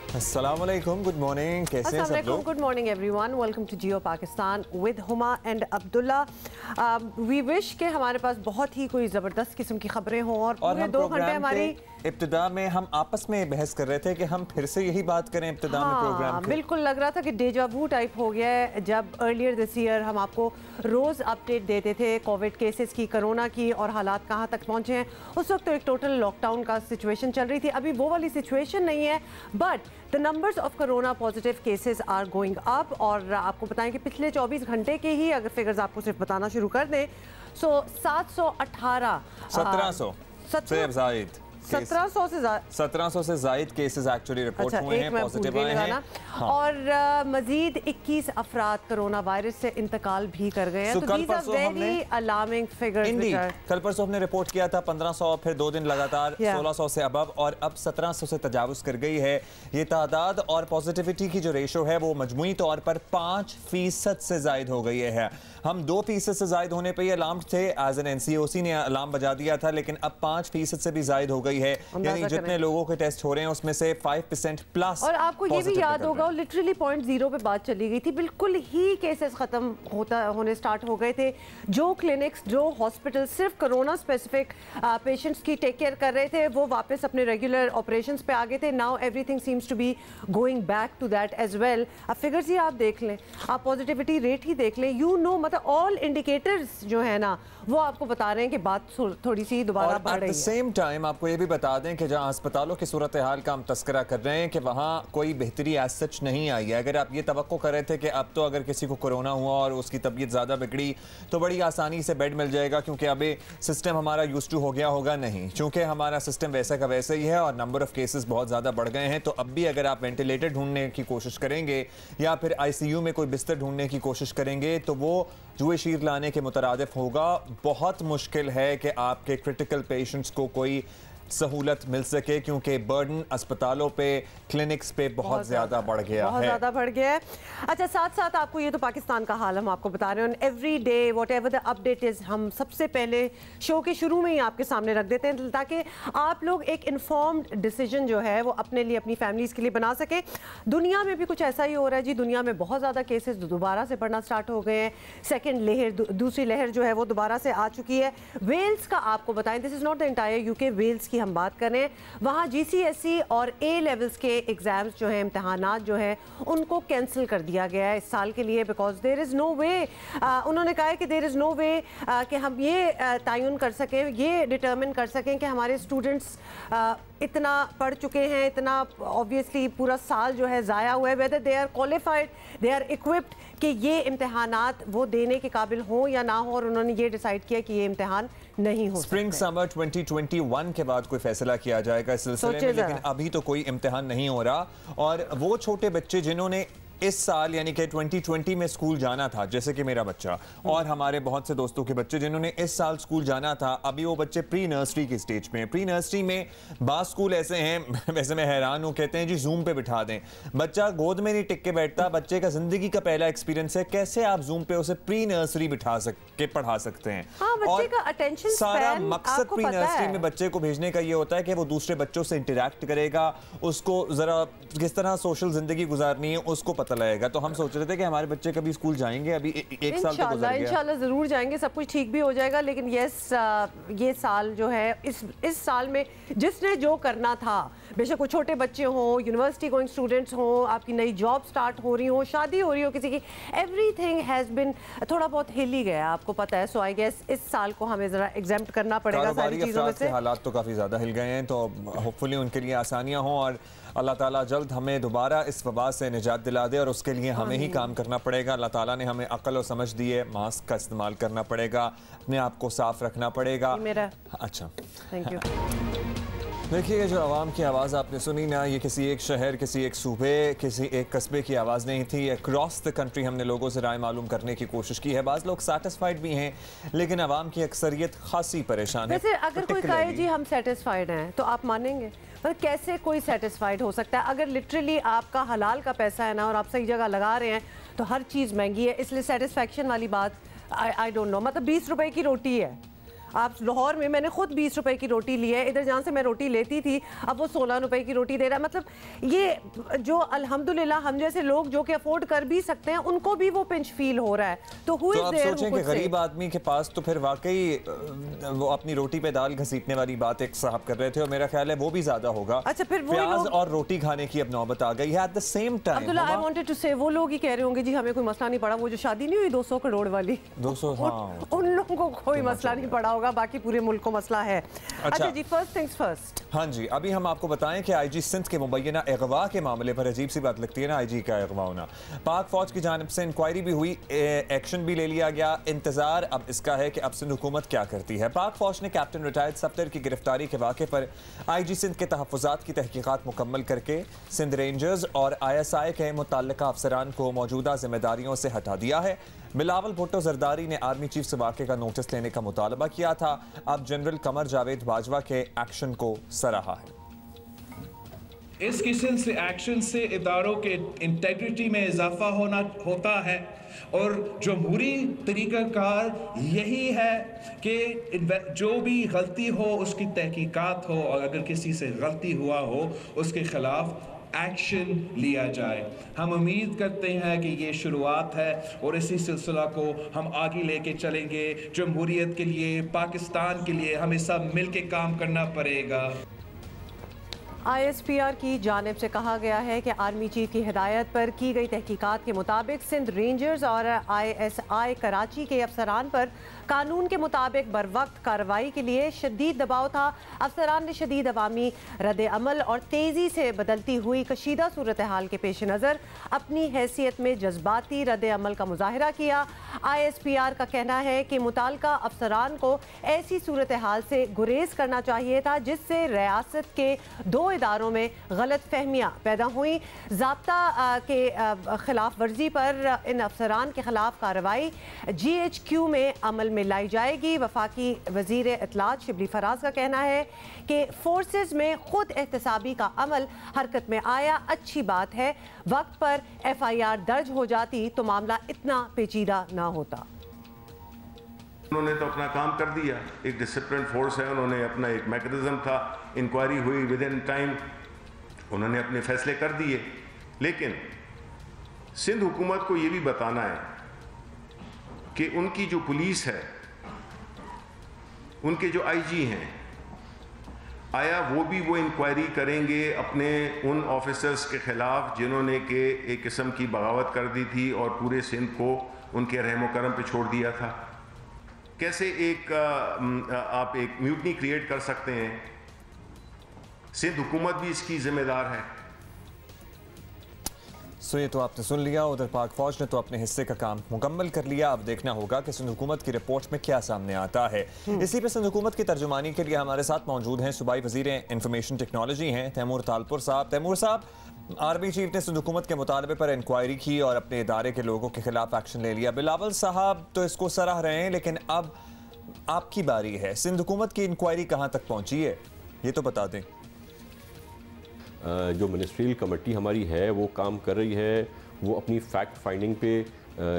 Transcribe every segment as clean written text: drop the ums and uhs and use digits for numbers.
अस्सलामुअलैकुम, good morning, कैसे हैं सब लोग? Good morning everyone, welcome to Geo Pakistan with Huma and Abdullah. We wish के हमारे पास बहुत ही कोई ज़बरदस्त किस्म की खबरें हों और पूरे 2 घंटे हमारी इब्तिदा में हम आपस में बहस कर रहे थे कि हम फिर से यही बात करें इब्तिदा में प्रोग्राम के। बिल्कुल लग रहा था कि डेजा वू टाइप हो गया है। जब अर्लियर दिस ईयर हम आपको रोज़ अपडेट देते थे कोविड केसेस की, कोरोना की और हालात कहाँ तक पहुँचे हैं, उस वक्त तो एक टोटल लॉकडाउन का सिचुएशन चल रही थी। अभी वो वाली सिचुएशन नहीं है, but the numbers of corona positive cases are going up. और आपको बताएं कि पिछले 24 घंटे के ही अगर फिगर्स आपको सिर्फ बताना शुरू कर दें, सो 718 1700 से ज़ायद 1700 से ज़ायद केसेस एक्चुअली रिपोर्ट हुए हैं, पॉजिटिव आए हैं। हाँ। और मजीद 21 अफराद कोरोना वायरस से इंतकाल भी कर गए हैं। तो कल परसों हमने अलार्मिंग फिगर्स कल परसों हमने रिपोर्ट किया था 1500, फिर 2 दिन लगातार 1600 से अबव, और अब 1700 से तजावुज कर गई है ये तादाद। और पॉजिटिविटी की जो रेशो है वो मजमूई तौर पर 5% से जायद हो गई है। हम 2% से जायद होने पर अलार्म थे, एज एन एनसीओसी ने अलार्म बजा दिया था, लेकिन अब 5% से भी जायद हो गई है। यानी जितने लोगों के टेस्ट हो रहे हैं उसमें से 5% प्लस। और आपको ये भी याद होगा लिटरली 0.0 पे बात चली गई थी, बिल्कुल ही केसेस खत्म होने स्टार्ट हो गए थे। जो क्लिनिक्स, जो हॉस्पिटल सिर्फ कोरोना स्पेसिफिक पेशेंट्स की टेक केयर कर रहे थे, वो वापस अपने रेगुलर ऑपरेशंस पे आ गए थे। Now everything seems to be going back to that as well. अब फिगर्स ही आप देख लें, आप पॉजिटिविटी रेट ही देख लें, यू नो, मतलब ऑल इंडिकेटर्स जो है ना वो आपको बता रहे हैं कि बात थोड़ी सी दोबारा बढ़ रही है। सेम टाइम आपको ये भी बता दें कि जहां अस्पतालों की सूरत हाल का हम तस्करा कर रहे हैं कि वहां कोई बेहतरी एज सच नहीं आई है। अगर आप ये तवक्को कर रहे थे कि अब तो अगर किसी को कोरोना हुआ और उसकी तबीयत ज़्यादा बिगड़ी तो बड़ी आसानी से बेड मिल जाएगा क्योंकि अभी सिस्टम हमारा यूज टू हो गया होगा, नहीं, चूँकि हमारा सिस्टम वैसे का वैसे ही है और नंबर ऑफ केसेस बहुत ज़्यादा बढ़ गए हैं। तो अब भी अगर आप वेंटिलेटर ढूंढने की कोशिश करेंगे या फिर ICU में कोई बिस्तर ढूंढने की कोशिश करेंगे तो वो जुए शीर लाने के मुतरादिफ होगा। बहुत मुश्किल है कि आपके क्रिटिकल पेशेंट्स को कोई सहूलत मिल सके क्योंकि बर्डन अस्पतालों पे, क्लिनिक्स पे बहुत ज़्यादा बढ़ गया है, बहुत ज़्यादा बढ़ गया है। अच्छा, साथ साथ आपको ये तो पाकिस्तान का हाल हम आपको बता रहे हैं every day what ever the update is, हम सबसे पहले शो के शुरू में ही आपके सामने रख देते हैं ताकि आप लोग एक इन्फॉर्म्ड डिसीजन जो है वो अपने लिए, अपनी फैमिलीज़ के लिए बना सके। दुनिया में भी कुछ ऐसा ही हो रहा है जी, दुनिया में बहुत ज़्यादा केसेस दोबारा से बढ़ना स्टार्ट हो गए हैं। सेकेंड लहर, दूसरी लहर जो है वो दोबारा से आ चुकी है। वेल्स का आपको बताएं, this is not the entire UK, Wales की हम बात करें, वहाँ GCSE और A लेवल्स के एग्जाम्स जो हैं, इम्तहानात जो हैं, उनको कैंसिल कर दिया गया है इस साल के लिए, बिकॉज देयर इज़ नो वे। उन्होंने कहा है कि देयर इज़ नो वे कि हम ये तयन कर सकें, ये डिटर्मिन कर सकें कि हमारे स्टूडेंट्स इतना पढ़ चुके हैं, इतना ऑब्वियसली पूरा साल जो है ज़ाया हुआ है, whether they are qualified, they are equipped कि ये इम्तहानात वो देने के काबिल हों या ना हो। और उन्होंने ये डिसाइड किया कि ये इम्तहान नहीं हो। स्प्रिंग समर 2021 के बाद कोई फैसला किया जाएगा इस सिलसिले में, लेकिन अभी तो कोई इम्तिहान नहीं हो रहा। और वो छोटे बच्चे जिन्होंने इस साल यानी कि 2020 में स्कूल जाना था, जैसे कि मेरा बच्चा और हमारे बहुत से दोस्तों के बच्चे जिन्होंने इस साल स्कूल जाना था, अभी वो बच्चे प्री नर्सरी की स्टेज में। प्री नर्सरी में बात स्कूल ऐसे हैं, वैसे मैं हैरान हूँ, कहते हैं जी जूम पे बिठा दें, बच्चा गोद में नहीं टिक के बैठता, बच्चे का जिंदगी का पहला एक्सपीरियंस है, कैसे आप जूम पे उसे प्री नर्सरी बिठा के पढ़ा सकते हैं। और सारा मकसद प्री नर्सरी में बच्चे को भेजने का ये होता है कि वो दूसरे बच्चों से इंटरेक्ट करेगा, उसको जरा किस तरह सोशल जिंदगी गुजारनी है उसको पता लगेगा। तो हम सोच रहे थे कि हमारे बच्चे कभी स्कूल जाएंगे, अभी एक साल तो गुजर गया, इंशाल्लाह जरूर जाएंगे, सब कुछ ठीक भी हो जाएगा। लेकिन ये साल जो है, इस साल में जिसने जो करना था, बेशक वो छोटे बच्चे हों, यूनिवर्सिटी गोइंग स्टूडेंट्स हों, आपकी नई जॉब स्टार्ट हो रही हो, शादी हो रही हो किसी की, एवरीथिंग हैज़ बिन थोड़ा बहुत हिल ही गया, आपको पता है। सो आई गेस इस साल को हमें जरा एग्जाम्प्ट करना पड़ेगा सारी चीज़ों में से। हालात तो काफ़ी ज़्यादा हिल गए हैं, तो होपफुली उनके लिए आसानियाँ हों और अल्लाह ताला जल्द हमें दोबारा इस वबा से निजात दिला दे। और उसके लिए हमें ही काम करना पड़ेगा। अल्लाह ताला ने हमें अक्ल और समझ दी है, मास्क का इस्तेमाल करना पड़ेगा, अपने आप को साफ रखना पड़ेगा। अच्छा, थैंक यू। देखिए, जो आवाम की आवाज़ आपने सुनी ना, ये किसी एक शहर, किसी एक सूबे, किसी एक कस्बे की आवाज़ नहीं थी। अक्रॉस द कंट्री हमने लोगों से राय मालूम करने की कोशिश की है। बाज़ लोग सेटिस्फाइड भी हैं, लेकिन आवाम की अक्सरियत खासी परेशान है। वैसे अगर कोई कहे जी हम सेटिस्फाइड हैं तो आप मानेंगे? मतलब कैसे कोई सेटिस्फाइड हो सकता है? अगर लिटरली आपका हलाल का पैसा है ना और आप सही जगह लगा रहे हैं तो हर चीज़ महंगी है, इसलिए सेटिस्फैक्शन वाली बात आई डोंट नो। मतलब 20 रुपए की रोटी है, आप लाहौर में, मैंने खुद 20 रुपए की रोटी ली है, इधर जहाँ से मैं रोटी लेती थी अब वो 16 रुपए की रोटी दे रहा है। मतलब ये जो अल्हम्दुलिल्लाह हम जैसे लोग जो कि अफोर्ड कर भी सकते हैं उनको भी वो पिंच फील हो रहा है। तो आप सोचें कि गरीब आदमी के पास तो फिर वाकई वो अपनी रोटी पे दाल घसीटने वाली बात एक साहब कर रहे थे और मेरा ख्याल है वो भी ज्यादा होगा। अच्छा, फिर वो प्याज और रोटी खाने की अब नौबत आ गई है। At the same time Abdullah, I wanted to say वो लोग ही कह रहे होंगे जी हमें कोई मसला नहीं पड़ा, वो जो शादी नहीं हुई 200 करोड़ वाली, 200, हाँ, उन लोगों को कोई मसला नहीं पड़ा होगा, बाकी पूरे मुल्क को मसला है। अच्छा जी, फर्स्ट थिंग्स फर्स्ट। हाँ जी, अभी हम आपको बताएं कि आईजी सिंध के मुबैना अगवा के मामले पर अजीब सी बात लगती है ना, आईजी का अगवा होना। पाक फौज की जानिब से इंक्वायरी भी हुई, एक्शन भी ले लिया गया। इंतजार अब इसका है कि अब सिंध हुकूमत क्या करती है। पाक फौज ने कैप्टन रिटायर्ड सफ्दर की गिरफ्तारी के वाक़े पर आईजी सिंध के तहफ़्फ़ुज़ात की तहकीकात मुकम्मल करके सिंध रेंजर्स और ISI के मुतल्लिका अफसरान को मौजूदा जिम्मेदारियों से हटा दिया है। बिलावल भुट्टो जरदारी ने आर्मी चीफ से वाक़े का नोटिस लेने का मुतालबा किया था। अब जनरल कमर जावेद बाजवा के एक्शन को सराहा है। इस किस्म से एक्शन से इदारों के इंटेग्रिटी में इजाफा होता है और जमहूरी तरीक़ाकार यही है कि जो भी गलती हो उसकी तहकीकात हो और अगर किसी से गलती हुआ हो उसके खिलाफ एक्शन लिया जाए। हम उम्मीद करते हैं कि ये शुरुआत है और इसी सिलसिला को हम आगे लेके चलेंगे। जमहूरियत के लिए, पाकिस्तान के लिए हमें सब मिल के काम करना पड़ेगा। ISPR की जानिब से कहा गया है कि आर्मी चीफ की हिदायत पर की गई तहकीकात के मुताबिक सिंध रेंजर्स और ISI कराची के अफसरान पर कानून के मुताबिक बर वक्त कार्रवाई के लिए शदीद दबाव था। अफसरान ने शदीद अवामी रद्द अमल और तेज़ी से बदलती हुई कशीदा सूरत हाल के पेश नज़र अपनी हैसियत में जज्बाती रद्द अमल का मुजाहरा किया। ISPR का कहना है कि मुताल्लिका अफसरान को ऐसी सूरत हाल से गुरेज करना चाहिए था जिससे रियासत के दो इदारों में गलत फहमियाँ पैदा हुई। ज़ाब्ता के खिलाफ वर्जी पर इन अफसरान के खिलाफ कार्रवाई GHQ में अमल में लाई जाएगी। वफाकी वजीर इत्तलात शिबली फराज का कहना है कि फोर्सेस में खुद एहतसाबी का अमल हरकत में आया, अच्छी बात है। वक्त पर FIR दर्ज हो जाती तो मामला इतना पेचीदा ना होता। उन्होंने तो अपना काम कर दिया, एक डिसिप्लिन फोर्स है, उन्होंने अपना एक मैकेनिज्म था, इंक्वायरी हुई विद इन टाइम, उन्होंने अपने फैसले कर दिए। लेकिन सिंध हुकूमत को ये भी बताना है कि उनकी जो पुलिस है, उनके जो IG हैं, आया वो भी वो इंक्वायरी करेंगे अपने उन ऑफिसर्स के खिलाफ जिन्होंने के एक किस्म की बगावत कर दी थी और पूरे सिंध को उनके रहमो करम पे छोड़ दिया था। कैसे आप एक म्यूटनी क्रिएट कर सकते हैं? सिंध हुकूमत भी इसकी जिम्मेदार है। सो ये तो आपने सुन लिया। उधर पाक फौज ने तो अपने हिस्से का काम मुकम्मल कर लिया। अब देखना होगा कि सिंध हुकूमत की रिपोर्ट में क्या सामने आता है। इसी पे सिंध हुकूमत की तर्जुमानी के लिए हमारे साथ मौजूद हैं सूबाई वजीर इंफॉर्मेशन टेक्नोलॉजी हैं तैमूर तालपुर साहब। तैमूर साहब, आर्मी चीफ ने सिंध हुकूमत के मुतालबे पर इंक्वायरी की और अपने इदारे के लोगों के खिलाफ एक्शन ले लिया। बिलावल साहब तो इसको सराह रहे हैं, लेकिन अब आपकी बारी है। सिंध हुकूमत की इंक्वायरी कहाँ तक पहुँची है, ये तो बता दें। जो मिनिस्ट्रियल कमेटी हमारी है वो काम कर रही है, वो अपनी फैक्ट फाइंडिंग पे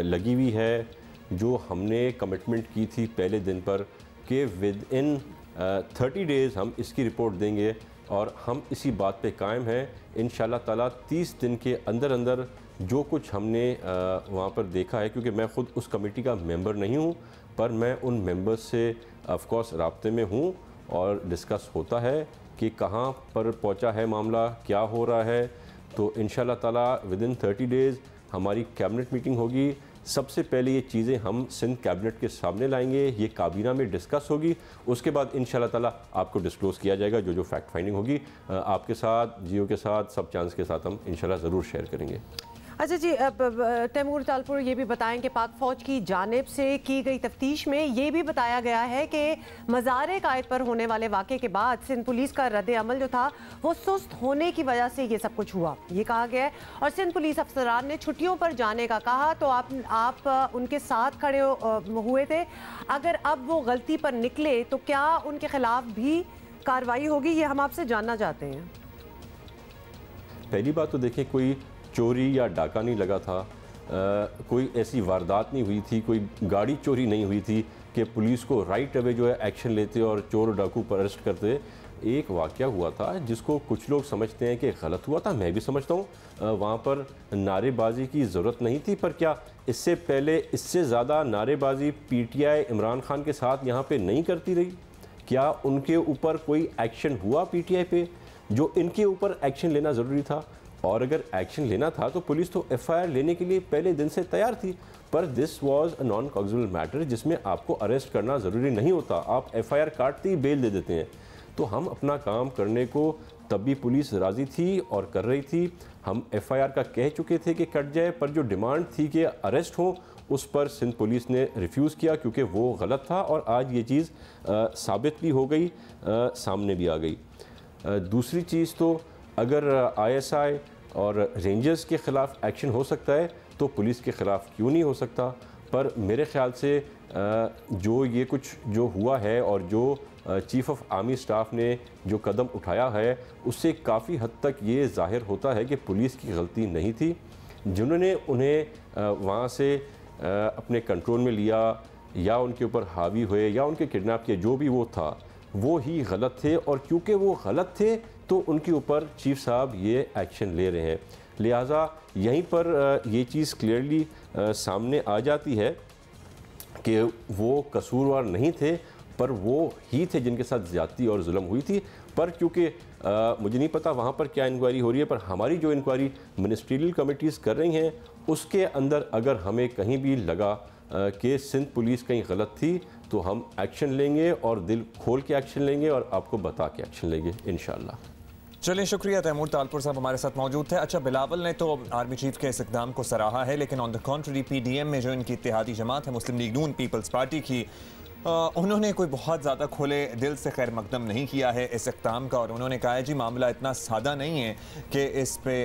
लगी हुई है। जो हमने कमिटमेंट की थी पहले दिन पर कि विद इन 30 डेज़ हम इसकी रिपोर्ट देंगे और हम इसी बात पे कायम हैं। इंशाल्लाह ताला 30 दिन के अंदर अंदर जो कुछ हमने वहाँ पर देखा है, क्योंकि मैं ख़ुद उस कमेटी का मेंबर नहीं हूँ, पर मैं उन मेंबर्स से ऑफ कोर्स राब्ते में हूँ और डिस्कस होता है कि कहाँ पर पहुँचा है मामला, क्या हो रहा है। तो इंशाल्लाह ताला विद इन 30 डेज़ हमारी कैबिनेट मीटिंग होगी। सबसे पहले ये चीज़ें हम सिंध कैबिनेट के सामने लाएंगे, ये काबीना में डिस्कस होगी। उसके बाद इंशाल्लाह ताला आपको डिस्क्लोज़ किया जाएगा जो फैक्ट फाइंडिंग होगी। आपके साथ, जियो के साथ, सब चांस के साथ हम इंशाल्लाह ज़रूर शेयर करेंगे। अच्छा जी, तैमूर तालपुर ये भी बताएं कि पाक फ़ौज की जानिब से की गई तफ्तीश में ये भी बताया गया है कि मज़ार कायद पर होने वाले वाक़े के बाद सिंध पुलिस का रद्द अमल जो था वो सुस्त होने की वजह से ये सब कुछ हुआ, ये कहा गया है। और सिंध पुलिस अफसरान ने छुट्टियों पर जाने का कहा, तो आप उनके साथ खड़े हुए थे। अगर अब वो गलती पर निकले तो क्या उनके खिलाफ भी कार्रवाई होगी, ये हम आपसे जानना चाहते हैं। पहली बात तो देखें, कोई चोरी या डाका नहीं लगा था, कोई ऐसी वारदात नहीं हुई थी, कोई गाड़ी चोरी नहीं हुई थी कि पुलिस को राइट अवे जो है एक्शन लेते और चोर डाकू पर अरेस्ट करते। एक वाक़या हुआ था जिसको कुछ लोग समझते हैं कि गलत हुआ था, मैं भी समझता हूँ, वहाँ पर नारेबाजी की ज़रूरत नहीं थी, पर क्या इससे पहले इससे ज़्यादा नारेबाजी पीटीआई इमरान खान के साथ यहाँ पे नहीं करती रही? क्या उनके ऊपर कोई एक्शन हुआ पीटीआई पे जो इनके ऊपर एक्शन लेना ज़रूरी था? और अगर एक्शन लेना था तो पुलिस तो एफआईआर लेने के लिए पहले दिन से तैयार थी, पर this was a non cognizable matter जिसमें आपको अरेस्ट करना ज़रूरी नहीं होता, आप एफआईआर काटते ही बेल दे देते हैं। तो हम अपना काम करने को तब भी पुलिस राज़ी थी और कर रही थी। हम एफआईआर का कह चुके थे कि कट जाए, पर जो डिमांड थी कि अरेस्ट हो उस पर सिंध पुलिस ने रिफ्यूज़ किया क्योंकि वो गलत था, और आज ये चीज़ साबित भी हो गई, सामने भी आ गई। दूसरी चीज़, तो अगर आईएसआई और रेंजर्स के ख़िलाफ़ एक्शन हो सकता है तो पुलिस के ख़िलाफ़ क्यों नहीं हो सकता? पर मेरे ख़्याल से जो ये कुछ जो हुआ है और जो चीफ़ ऑफ आर्मी स्टाफ ने जो कदम उठाया है उससे काफ़ी हद तक ये ज़ाहिर होता है कि पुलिस की गलती नहीं थी। जिन्होंने उन्हें वहाँ से अपने कंट्रोल में लिया या उनके ऊपर हावी हुए या उनके किडनैप किए, जो भी वो था वो ही गलत थे, और क्योंकि वो गलत थे तो उनके ऊपर चीफ साहब ये एक्शन ले रहे हैं। लिहाजा यहीं पर ये चीज़ क्लियरली सामने आ जाती है कि वो कसूरवार नहीं थे, पर वो ही थे जिनके साथ ज़्यादती और जुल्म हुई थी। पर क्योंकि मुझे नहीं पता वहाँ पर क्या इंक्वायरी हो रही है, पर हमारी जो इंक्वायरी मिनिस्ट्रियल कमिटीज़ कर रही हैं उसके अंदर अगर हमें कहीं भी लगा कि सिंध पुलिस कहीं गलत थी तो हम एक्शन लेंगे, और दिल खोल के एक्शन लेंगे और आपको बता के एक्शन लेंगे इंशाअल्लाह। चलिए, शुक्रिया। तैमूर तालपुर साहब हमारे साथ मौजूद थे। अच्छा, बिलावल ने तो आर्मी चीफ के इस इक़दाम को सराहा है, लेकिन ऑन द कॉन्ट्री पीडीएम में जो इनकी इत्तेहादी जमात है मुस्लिम लीग नून पीपल्स पार्टी की, उन्होंने कोई बहुत ज़्यादा खुले दिल से खैर मकदम नहीं किया है इस इक़दाम का, और उन्होंने कहा है जी मामला इतना सादा नहीं है कि इस पे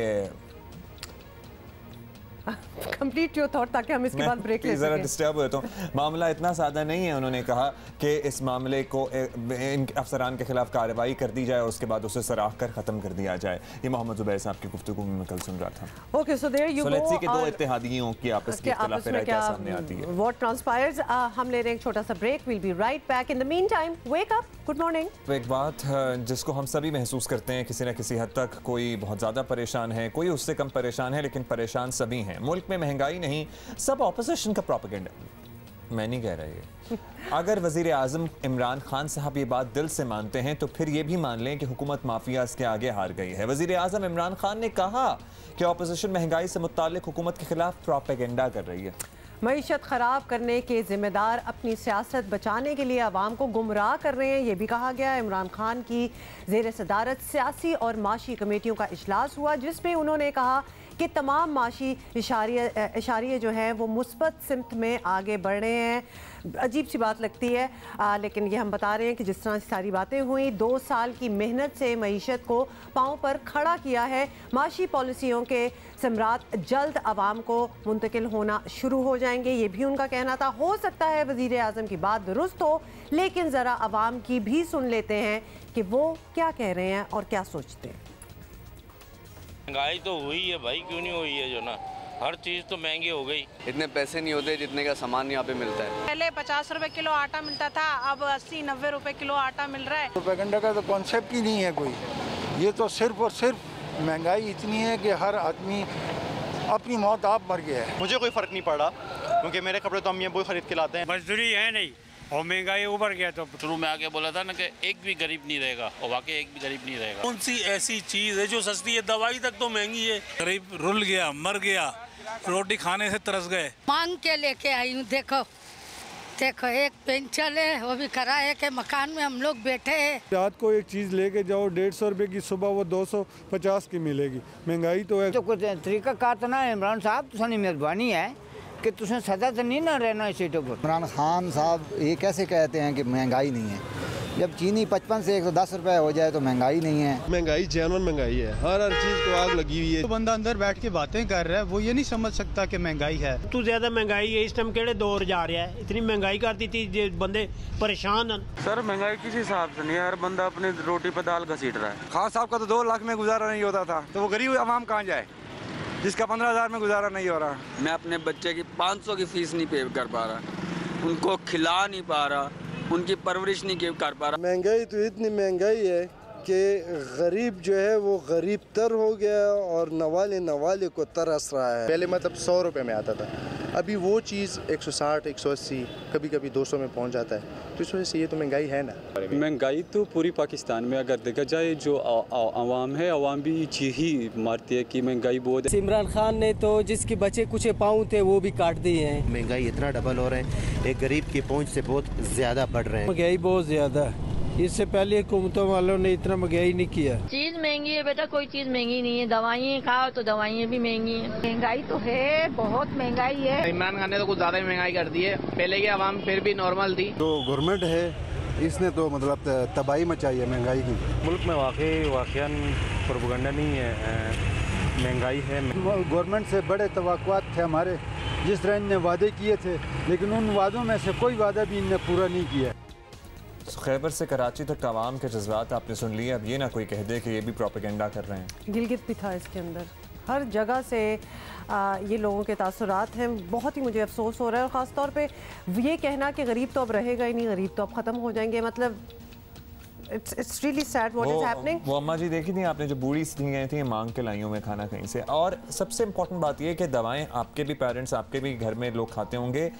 कंप्लीट योर थॉट ताकि हम इसके बाद ब्रेक ले सकें। ज़रा डिस्टर्ब हुए तो मामला इतना सादा नहीं है। उन्होंने कहा कि इस मामले को इन अफसरान के खिलाफ कार्रवाई कर दी जाए और उसके बाद उसे सराह कर ख़त्म कर दिया जाए। ये मोहम्मद जुबैर साहब की गुफ्तगू में मैं कल सुन रहा था। Okay, so there you go. Let's see कि दो इत्तेहादियों की आपस की इख्तिलाफ राय क्या सामने आती है, व्हाट ट्रांसपायर्स। हम ले रहे हैं एक छोटा सा break, will be right back. In the meantime, wake up, good morning. एक बात जिसको हम सभी महसूस करते हैं, किसी न किसी हद तक कोई बहुत ज़्यादा परेशान है, कोई उससे कम परेशान है, लेकिन परेशान सभी हैं। मुल्क में महंगाई नहीं, सब ऑपोजिशन का प्रोपेगेंडा। मैं नहीं कह रहा ये। अगर वजीर आजम इमरान खान साहब ये बात दिल से मानते हैं तो फिर ये भी मान लें कि हुकूमत माफियाज के आगे हार गई है। वजीर आजम इमरान खान ने कहा कि ऑपोजिशन महंगाई से मुताल्लिक हुकूमत के खिलाफ प्रोपेगेंडा कर रही है। मईशत ख़राब करने के जिम्मेदार अपनी सियासत बचाने के लिए अवाम को गुमराह कर रहे हैं, ये भी कहा गया। इमरान खान की ज़ेर सदारत सियासी और माशी कमेटियों का इजलास हुआ जिसमें उन्होंने कहा कि तमाम माशी इशारिये जो हैं वो मुस्बत सिमत में आगे बढ़ रहे हैं। अजीब सी बात लगती है, लेकिन ये हम बता रहे हैं कि जिस तरह सारी बातें हुई, 2 साल की मेहनत से मईशत को पाँव पर खड़ा किया है। माशी पॉलिसियों के समरात जल्द आवाम को मुंतकिल होना शुरू हो जाएंगे, ये भी उनका कहना था। हो सकता है वज़ीर आज़म की बात दुरुस्त हो, लेकिन ज़रा आवाम की भी सुन लेते हैं कि वो क्या कह रहे हैं और क्या सोचते हैं। महंगाई तो हुई है भाई, क्यों नहीं हुई है, जो ना हर चीज़ तो महंगी हो गई। इतने पैसे नहीं होते जितने का सामान यहाँ पे मिलता है। पहले 50 रुपए किलो आटा मिलता था, अब 80-90 रुपए किलो आटा मिल रहा है। प्रोपेगेंडा का तो कॉन्सेप्ट ही नहीं है कोई। ये तो सिर्फ और सिर्फ महंगाई इतनी है कि हर आदमी अपनी मौत आप मर गया है। मुझे कोई फ़र्क नहीं पड़ा क्योंकि मेरे कपड़े तो अम्मी अब्बू खरीद के लाते हैं। मजदूरी है नहीं और महंगाई ऊपर गया, तो शुरू में आके बोला था ना कि एक भी गरीब नहीं रहेगा, और वाकई एक भी गरीब नहीं रहेगा। कौन सी ऐसी चीज़ है जो सस्ती है? दवाई तक तो महंगी है। गरीब रुल गया, मर गया, रोटी खाने से तरस गए। मांग के लेके आई हूँ, देखो देखो एक पेंशन है, वो भी किराए के मकान में हम लोग बैठे हैं। रात को एक चीज़ लेके जाओ 150 रुपए की, सुबह वो 250 की मिलेगी। महंगाई तो है। तो कुछ तरीका कार तो ना इमरान साहब, तुझे मेहरबानी है कि तुझे सदा तो नहीं ना रहना इस सीटों पर। इमरान खान साहब ये कैसे कहते हैं कि महंगाई नहीं है, जब चीनी 55 से 110 रुपए हो जाए तो महंगाई नहीं है। महंगाई जेन्युइन महंगाई है, हर चीज़ को आग लगी हुई है। तो बंदा अंदर बैठ के बातें कर रहा है, वो ये नहीं समझ सकता कि महंगाई है। तू ज्यादा महंगाई है, इस टाइम केड़े दौर जा रहा है, इतनी महंगाई कर दी थी, बंदे परेशान हैं। सर महंगाई किसी हिसाब से नहीं है, हर बंदा अपनी रोटी पे दाल घसीट रहा है। खान साहब का तो 2 लाख में गुजारा नहीं होता था, तो वो गरीब आवाम कहाँ जाए जिसका 15,000 में गुजारा नहीं हो रहा। मैं अपने बच्चे की 500 की फीस नहीं पे कर पा रहा, उनको खिला नहीं पा रहा, उनकी परवरिश नहीं कर पा रहा। महंगाई तो इतनी महंगाई है कि गरीब जो है वो गरीब तर हो गया और नवाले को तरस रहा है। पहले मतलब 100 रुपये में आता था, अभी वो चीज़ 160, 180, कभी कभी 200 में पहुंच जाता है। तो इस वजह से ये तो महंगाई है ना। महंगाई तो पूरी पाकिस्तान में अगर देखा जाए, जो आवाम है, आवाम भी ही मारती है कि महंगाई बहुत है। इमरान खान ने तो जिसके बचे कुछ पाँव थे वो भी काट दिए हैं। महंगाई इतना डबल हो रहा है, एक गरीब की पहुँच से बहुत ज़्यादा बढ़ रहे हैं। महंगाई बहुत ज़्यादा है, इससे पहले हुकूमतों वालों ने इतना महंगाई नहीं किया। चीज महंगी है बेटा, कोई चीज महंगी नहीं है। दवाइयाँ खाओ तो दवाइयाँ भी महंगी है। महंगाई तो है, बहुत महंगाई है। इमरान खान ने तो कुछ ज्यादा महंगाई कर दी है, पहले की आवाम फिर भी नॉर्मल थी। जो गवर्नमेंट है इसने तो मतलब तबाही मचाई है महंगाई की। मुल्क में वाकई प्रोपेगेंडा नहीं है, महंगाई है। गवर्नमेंट से बड़े तवक्कुआत थे हमारे, जिस तरह इनने वादे किए थे, लेकिन उन वादों में से कोई वादा भी इनने पूरा नहीं किया। खैबर से कराची तक आवाम के जज्बात आपने सुन लिए। अब ये ना कोई कह दे कि ये भी प्रोपेगेंडा कर रहे हैं। गिलगित भी था इसके अंदर, हर जगह से ये लोगों के तासुरात हैं। बहुत ही मुझे अफसोस हो रहा है, और ख़ास तौर पे ये कहना कि गरीब तो अब रहेगा ही नहीं, गरीब तो अब ख़त्म हो जाएंगे। मतलब it's really sad what is happening. वो अम्मा जी देखी थी आपने, जो बूढ़ी सी गई थी, मांग के लाई हूँ मैं खाना कहीं से। और सबसे इम्पोर्टेंट बात ये है कि दवाएं आपके भी पेरेंट्स, आपके भी घर में लोग खाते होंगे,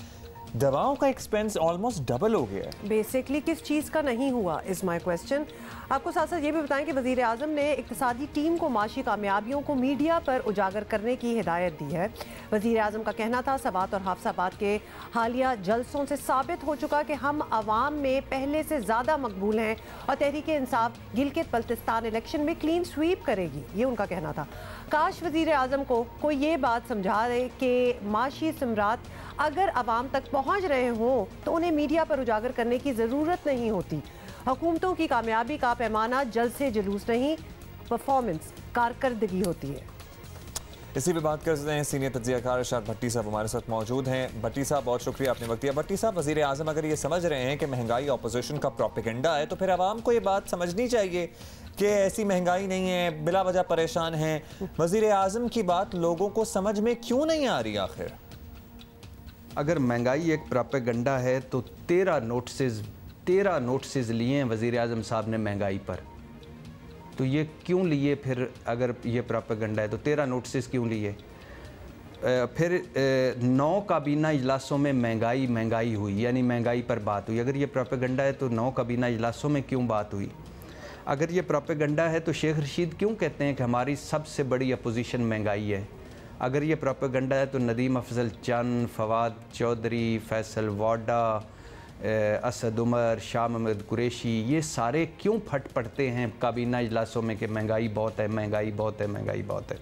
दवाओं का एक्सपेंस ऑलमोस्ट डबल हो गया है। बेसिकली किस चीज़ का नहीं हुआ इज़ माई क्वेश्चन। आपको साथ साथ ये भी बताएं कि वज़ीर आज़म ने इक़्तिसादी टीम को माशी कामयाबियों को मीडिया पर उजागर करने की हिदायत दी है। वज़ीर आज़म का कहना था, सवात और हाफसाबाद के हालिया जलसों से साबित हो चुका कि हम आवाम में पहले से ज़्यादा मकबूल हैं और तहरीक इंसाफ गिलगित बल्तिस्तान इलेक्शन में क्लीन स्वीप करेगी, ये उनका कहना था। काश वज़ीर आज़म को कोई ये बात समझा दे कि माशी सिमरात अगर आवाम तक पहुँच रहे हों तो उन्हें मीडिया पर उजागर करने की ज़रूरत नहीं होती। हुकूमतों की कामयाबी का पैमाना जल्द से जुलूस नहीं, परफॉर्मेंस, कारकर्दगी होती है। इसी पे बात करते हैं, सीनियर तज्ज़ियाकार इरशाद भट्टी साहब हमारे साथ मौजूद हैं। भट्टी साहब बहुत शुक्रिया आपने वक्त दिया। भट्टी साहब, वज़ीर आज़म अगर ये समझ रहे हैं कि महंगाई अपोजिशन का प्रोपेगेंडा है, तो फिर आवाम को ये बात समझनी चाहिए कि ऐसी महंगाई नहीं है, बिला वजह परेशान हैं। वज़ीर आज़म की बात लोगों को समझ में क्यों नहीं आ रही आखिर? अगर महंगाई एक प्रोपेगेंडा है तो 13 नोटिस लिए हैं वज़ीर आज़म साहब ने महंगाई पर, तो ये क्यों लिए फिर? अगर ये प्रोपेगेंडा है तो 13 नोटिस क्यों लिए? फिर 9 काबीना इजलासों में महंगाई हुई, यानी महंगाई पर बात हुई। अगर ये प्रोपेगेंडा है तो 9 काबीना इजलासों में क्यों बात हुई? अगर ये प्रोपेगेंडा है तो शेख रशीद क्यों कहते हैं कि हमारी सबसे बड़ी अपोजिशन महंगाई है? अगर ये प्रोपेगेंडा है तो नदीम अफजल चंद, फवाद चौधरी, फैसल वाडा, असद उमर, शाह महमूद कुरैशी, ये सारे क्यों फट पड़ते हैं काबीना इजलासों में कि महंगाई बहुत है, महंगाई बहुत है, महंगाई बहुत है?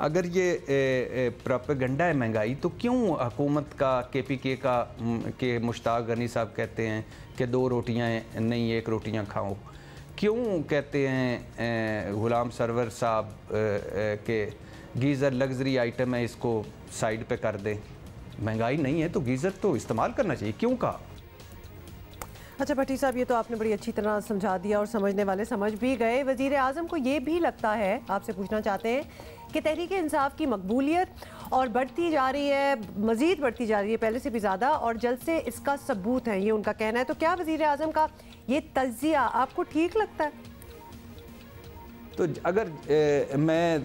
अगर ये प्रोपेगेंडा है महंगाई, तो क्यों हुकूमत का KPK के मुश्ताक गनी साहब कहते हैं कि 2 रोटियां नहीं 1 रोटियां खाओ? क्यों कहते हैं गुलाम सरवर साहब के गीज़र लग्जरी आइटम है, इसको साइड पे कर दें? महंगाई नहीं है तो गीज़र तो इस्तेमाल करना चाहिए, क्यों कहा? अच्छा भट्टी साहब, ये तो आपने बड़ी अच्छी तरह समझा दिया और समझने वाले समझ भी गए। वज़ीर आज़म को ये भी लगता है, आपसे पूछना चाहते हैं कि तहरीक इंसाफ की मकबूलियत और बढ़ती जा रही है, मज़ीद बढ़ती जा रही है पहले से भी ज़्यादा, और जल्द से इसका सबूत है, ये उनका कहना है। तो क्या वज़ीर आज़म का ये तज्ज़िया आपको ठीक लगता है? तो अगर मैं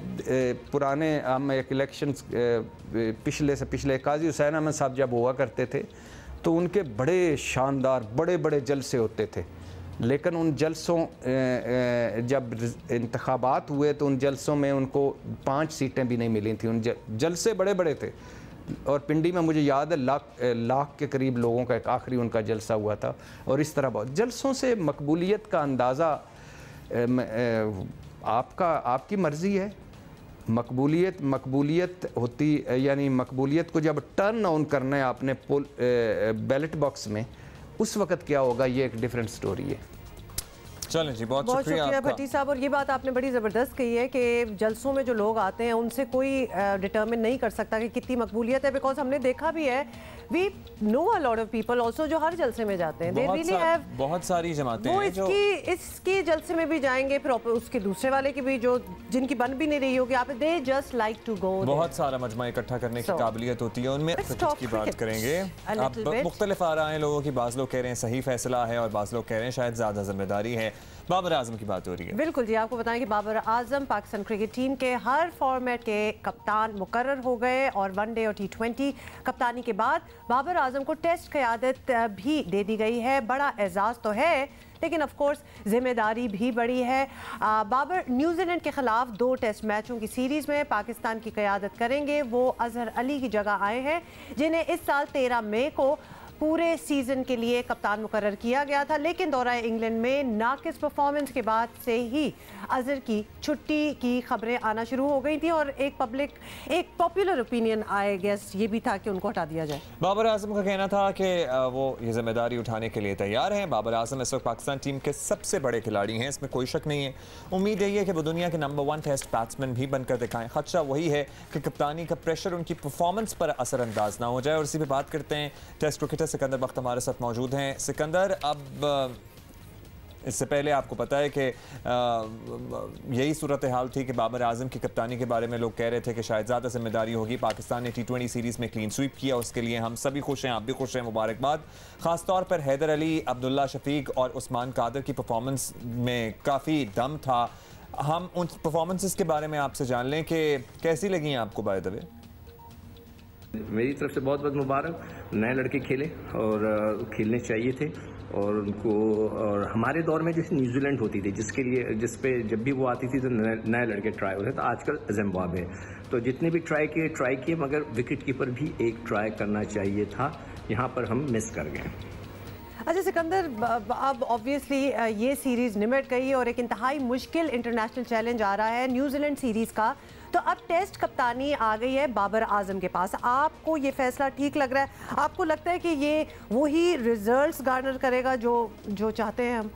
पुराने हम एक इलेक्शंस पिछले से पिछले काजी हुसैन अहमद साहब जब हुआ करते थे तो उनके बड़े शानदार बड़े बड़े जलसे होते थे, लेकिन उन जलसों जब इंतखाबात हुए तो उन जलसों में उनको 5 सीटें भी नहीं मिली थी। उन जलसे बड़े बड़े थे, और पिंडी में मुझे याद है लाख के करीब लोगों का एक आखिरी उनका जलसा हुआ था। और इस तरह बहुत जलसों से मकबूलियत का अंदाज़ा आपकी मर्ज़ी है। मकबूलियत होती, यानी मकबूलियत को जब टर्न ऑन करना है आपने बैलेट बॉक्स में, उस वक़्त क्या होगा, ये एक डिफरेंट स्टोरी है। चलें जी, बहुत शुक्रिया भट्टी साहब। और ये बात आपने बड़ी ज़बरदस्त कही है कि जलसों में जो लोग आते हैं उनसे कोई डिटरमिन नहीं कर सकता कि कितनी मकबूलियत है, बिकॉज हमने देखा भी है, we know a lot of people also जो हर जलसे में जाते हैं, दे रियली हैव बहुत सारी जमातें हैं जो इसकी जलसे में भी जाएंगे, फिर उसके दूसरे वाले की भी, जो जिनकी बन भी नहीं रही होगी, आप they just like to go. बहुत सारा मजमा इकट्ठा करने की काबिलियत होती है उनमें। की बात करेंगे, अब मुख्तलिफ आ रहे हैं लोगों की, बाज़ लोग कह रहे हैं सही फैसला है और बाज़ लोग कह रहे हैं शायद ज़्यादा जिम्मेदारी है। बाबर आजम की बात हो रही है। बिल्कुल जी, आपको बताएं कि बाबर आजम पाकिस्तान क्रिकेट टीम के हर फॉर्मेट के कप्तान मुकर्रर हो गए और वनडे और T20 कप्तानी के बाद बाबर आजम को टेस्ट क़यादत भी दे दी गई है। बड़ा एजाज़ तो है, लेकिन ऑफ कोर्स जिम्मेदारी भी बड़ी है। बाबर न्यूजीलैंड के खिलाफ 2 टेस्ट मैचों की सीरीज़ में पाकिस्तान की क़यादत करेंगे। वो अजहर अली की जगह आए हैं, जिन्हें इस साल 13 मई को पूरे सीजन के लिए कप्तान मुकर्रर किया गया था, लेकिन दौरा इंग्लैंड में नाकिस परफॉर्मेंस के बाद से ही अजहर की छुट्टी की खबरें आना शुरू हो गई थी और एक पॉपुलर ओपिनियन आई गेस ये भी था कि उनको हटा दिया जाए। बाबर आजम का कहना था कि वो ये जिम्मेदारी उठाने के लिए तैयार हैं। बाबर आजम इस वक्त पाकिस्तान टीम के सबसे बड़े खिलाड़ी हैं, इसमें कोई शक नहीं है। उम्मीद यही है कि वो दुनिया के नंबर 1 टेस्ट बैट्समैन भी बनकर दिखाएं। खदशा वही है कि कप्तानी का प्रेशर उनकी परफॉर्मेंस पर असरअंदाज ना हो जाए। और इसी पर बात करते हैं टेस्ट क्रिकेटर सिकंदर वक्त हमारे साथ मौजूद हैं। सिकंदर, अब इससे पहले आपको पता है कि यही सूरत हाल थी कि बाबर आजम की कप्तानी के बारे में लोग कह रहे थे कि शायद ज़्यादा जिम्मेदारी होगी। पाकिस्तान ने T20 सीरीज़ में क्लीन स्वीप किया, उसके लिए हम सभी खुश हैं, आप भी खुश हैं, मुबारकबाद। ख़ास तौर पर हैदर अली, अब्दुल्ला शफीक और उस्मान कादर की परफॉर्मेंस में काफ़ी दम था। हम उन परफॉर्मेंसेस के बारे में आपसे जान लें कि कैसी लगी आपको। बाय द वे, मेरी तरफ से बहुत बहुत मुबारक। नए लड़के खेले और खेलने चाहिए थे और उनको, और हमारे दौर में जैसे न्यूजीलैंड होती थी जिस पे जब भी वो आती थी तो नए लड़के ट्राई होते, तो आजकल जिम्बाब्वे, तो जितने भी ट्राई किए मगर विकेट कीपर भी एक ट्राई करना चाहिए था, यहाँ पर हम मिस कर गए। अच्छा सिकंदर, अब ऑब्वियसली ये सीरीज़ निमट गई और एक इंतहाई मुश्किल इंटरनेशनल चैलेंज आ रहा है न्यूजीलैंड सीरीज़ का, तो अब टेस्ट कप्तानी आ गई है बाबर आजम के पास। आपको ये फैसला ठीक लग रहा है? आपको लगता है कि ये वही रिजल्ट्स गार्नर करेगा जो चाहते हैं हम?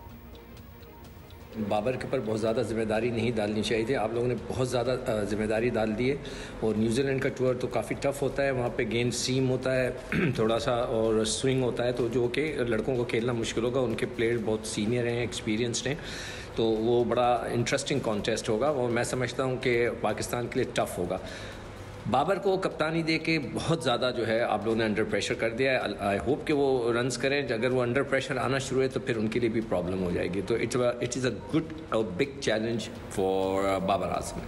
बाबर के ऊपर बहुत ज़्यादा जिम्मेदारी नहीं डालनी चाहिए थी, आप लोगों ने बहुत ज़्यादा जिम्मेदारी डाल दी है। और न्यूजीलैंड का टूर तो काफ़ी टफ होता है, वहाँ पे गेंद सीम होता है थोड़ा सा और स्विंग होता है, तो जो कि लड़कों को खेलना मुश्किल होगा। उनके प्लेयर बहुत सीनियर हैं, एक्सपीरियंसड हैं, तो वो बड़ा इंटरेस्टिंग कॉन्टेस्ट होगा और मैं समझता हूँ कि पाकिस्तान के लिए टफ होगा। बाबर को कप्तानी दे के बहुत ज़्यादा जो है आप लोगों ने अंडर प्रेशर कर दिया है। आई होप कि वो रन्स करें, अगर वो अंडर प्रेशर आना शुरू है तो फिर उनके लिए भी प्रॉब्लम हो जाएगी। तो इट इज़ अ गुड और big challenge for Babar Azam.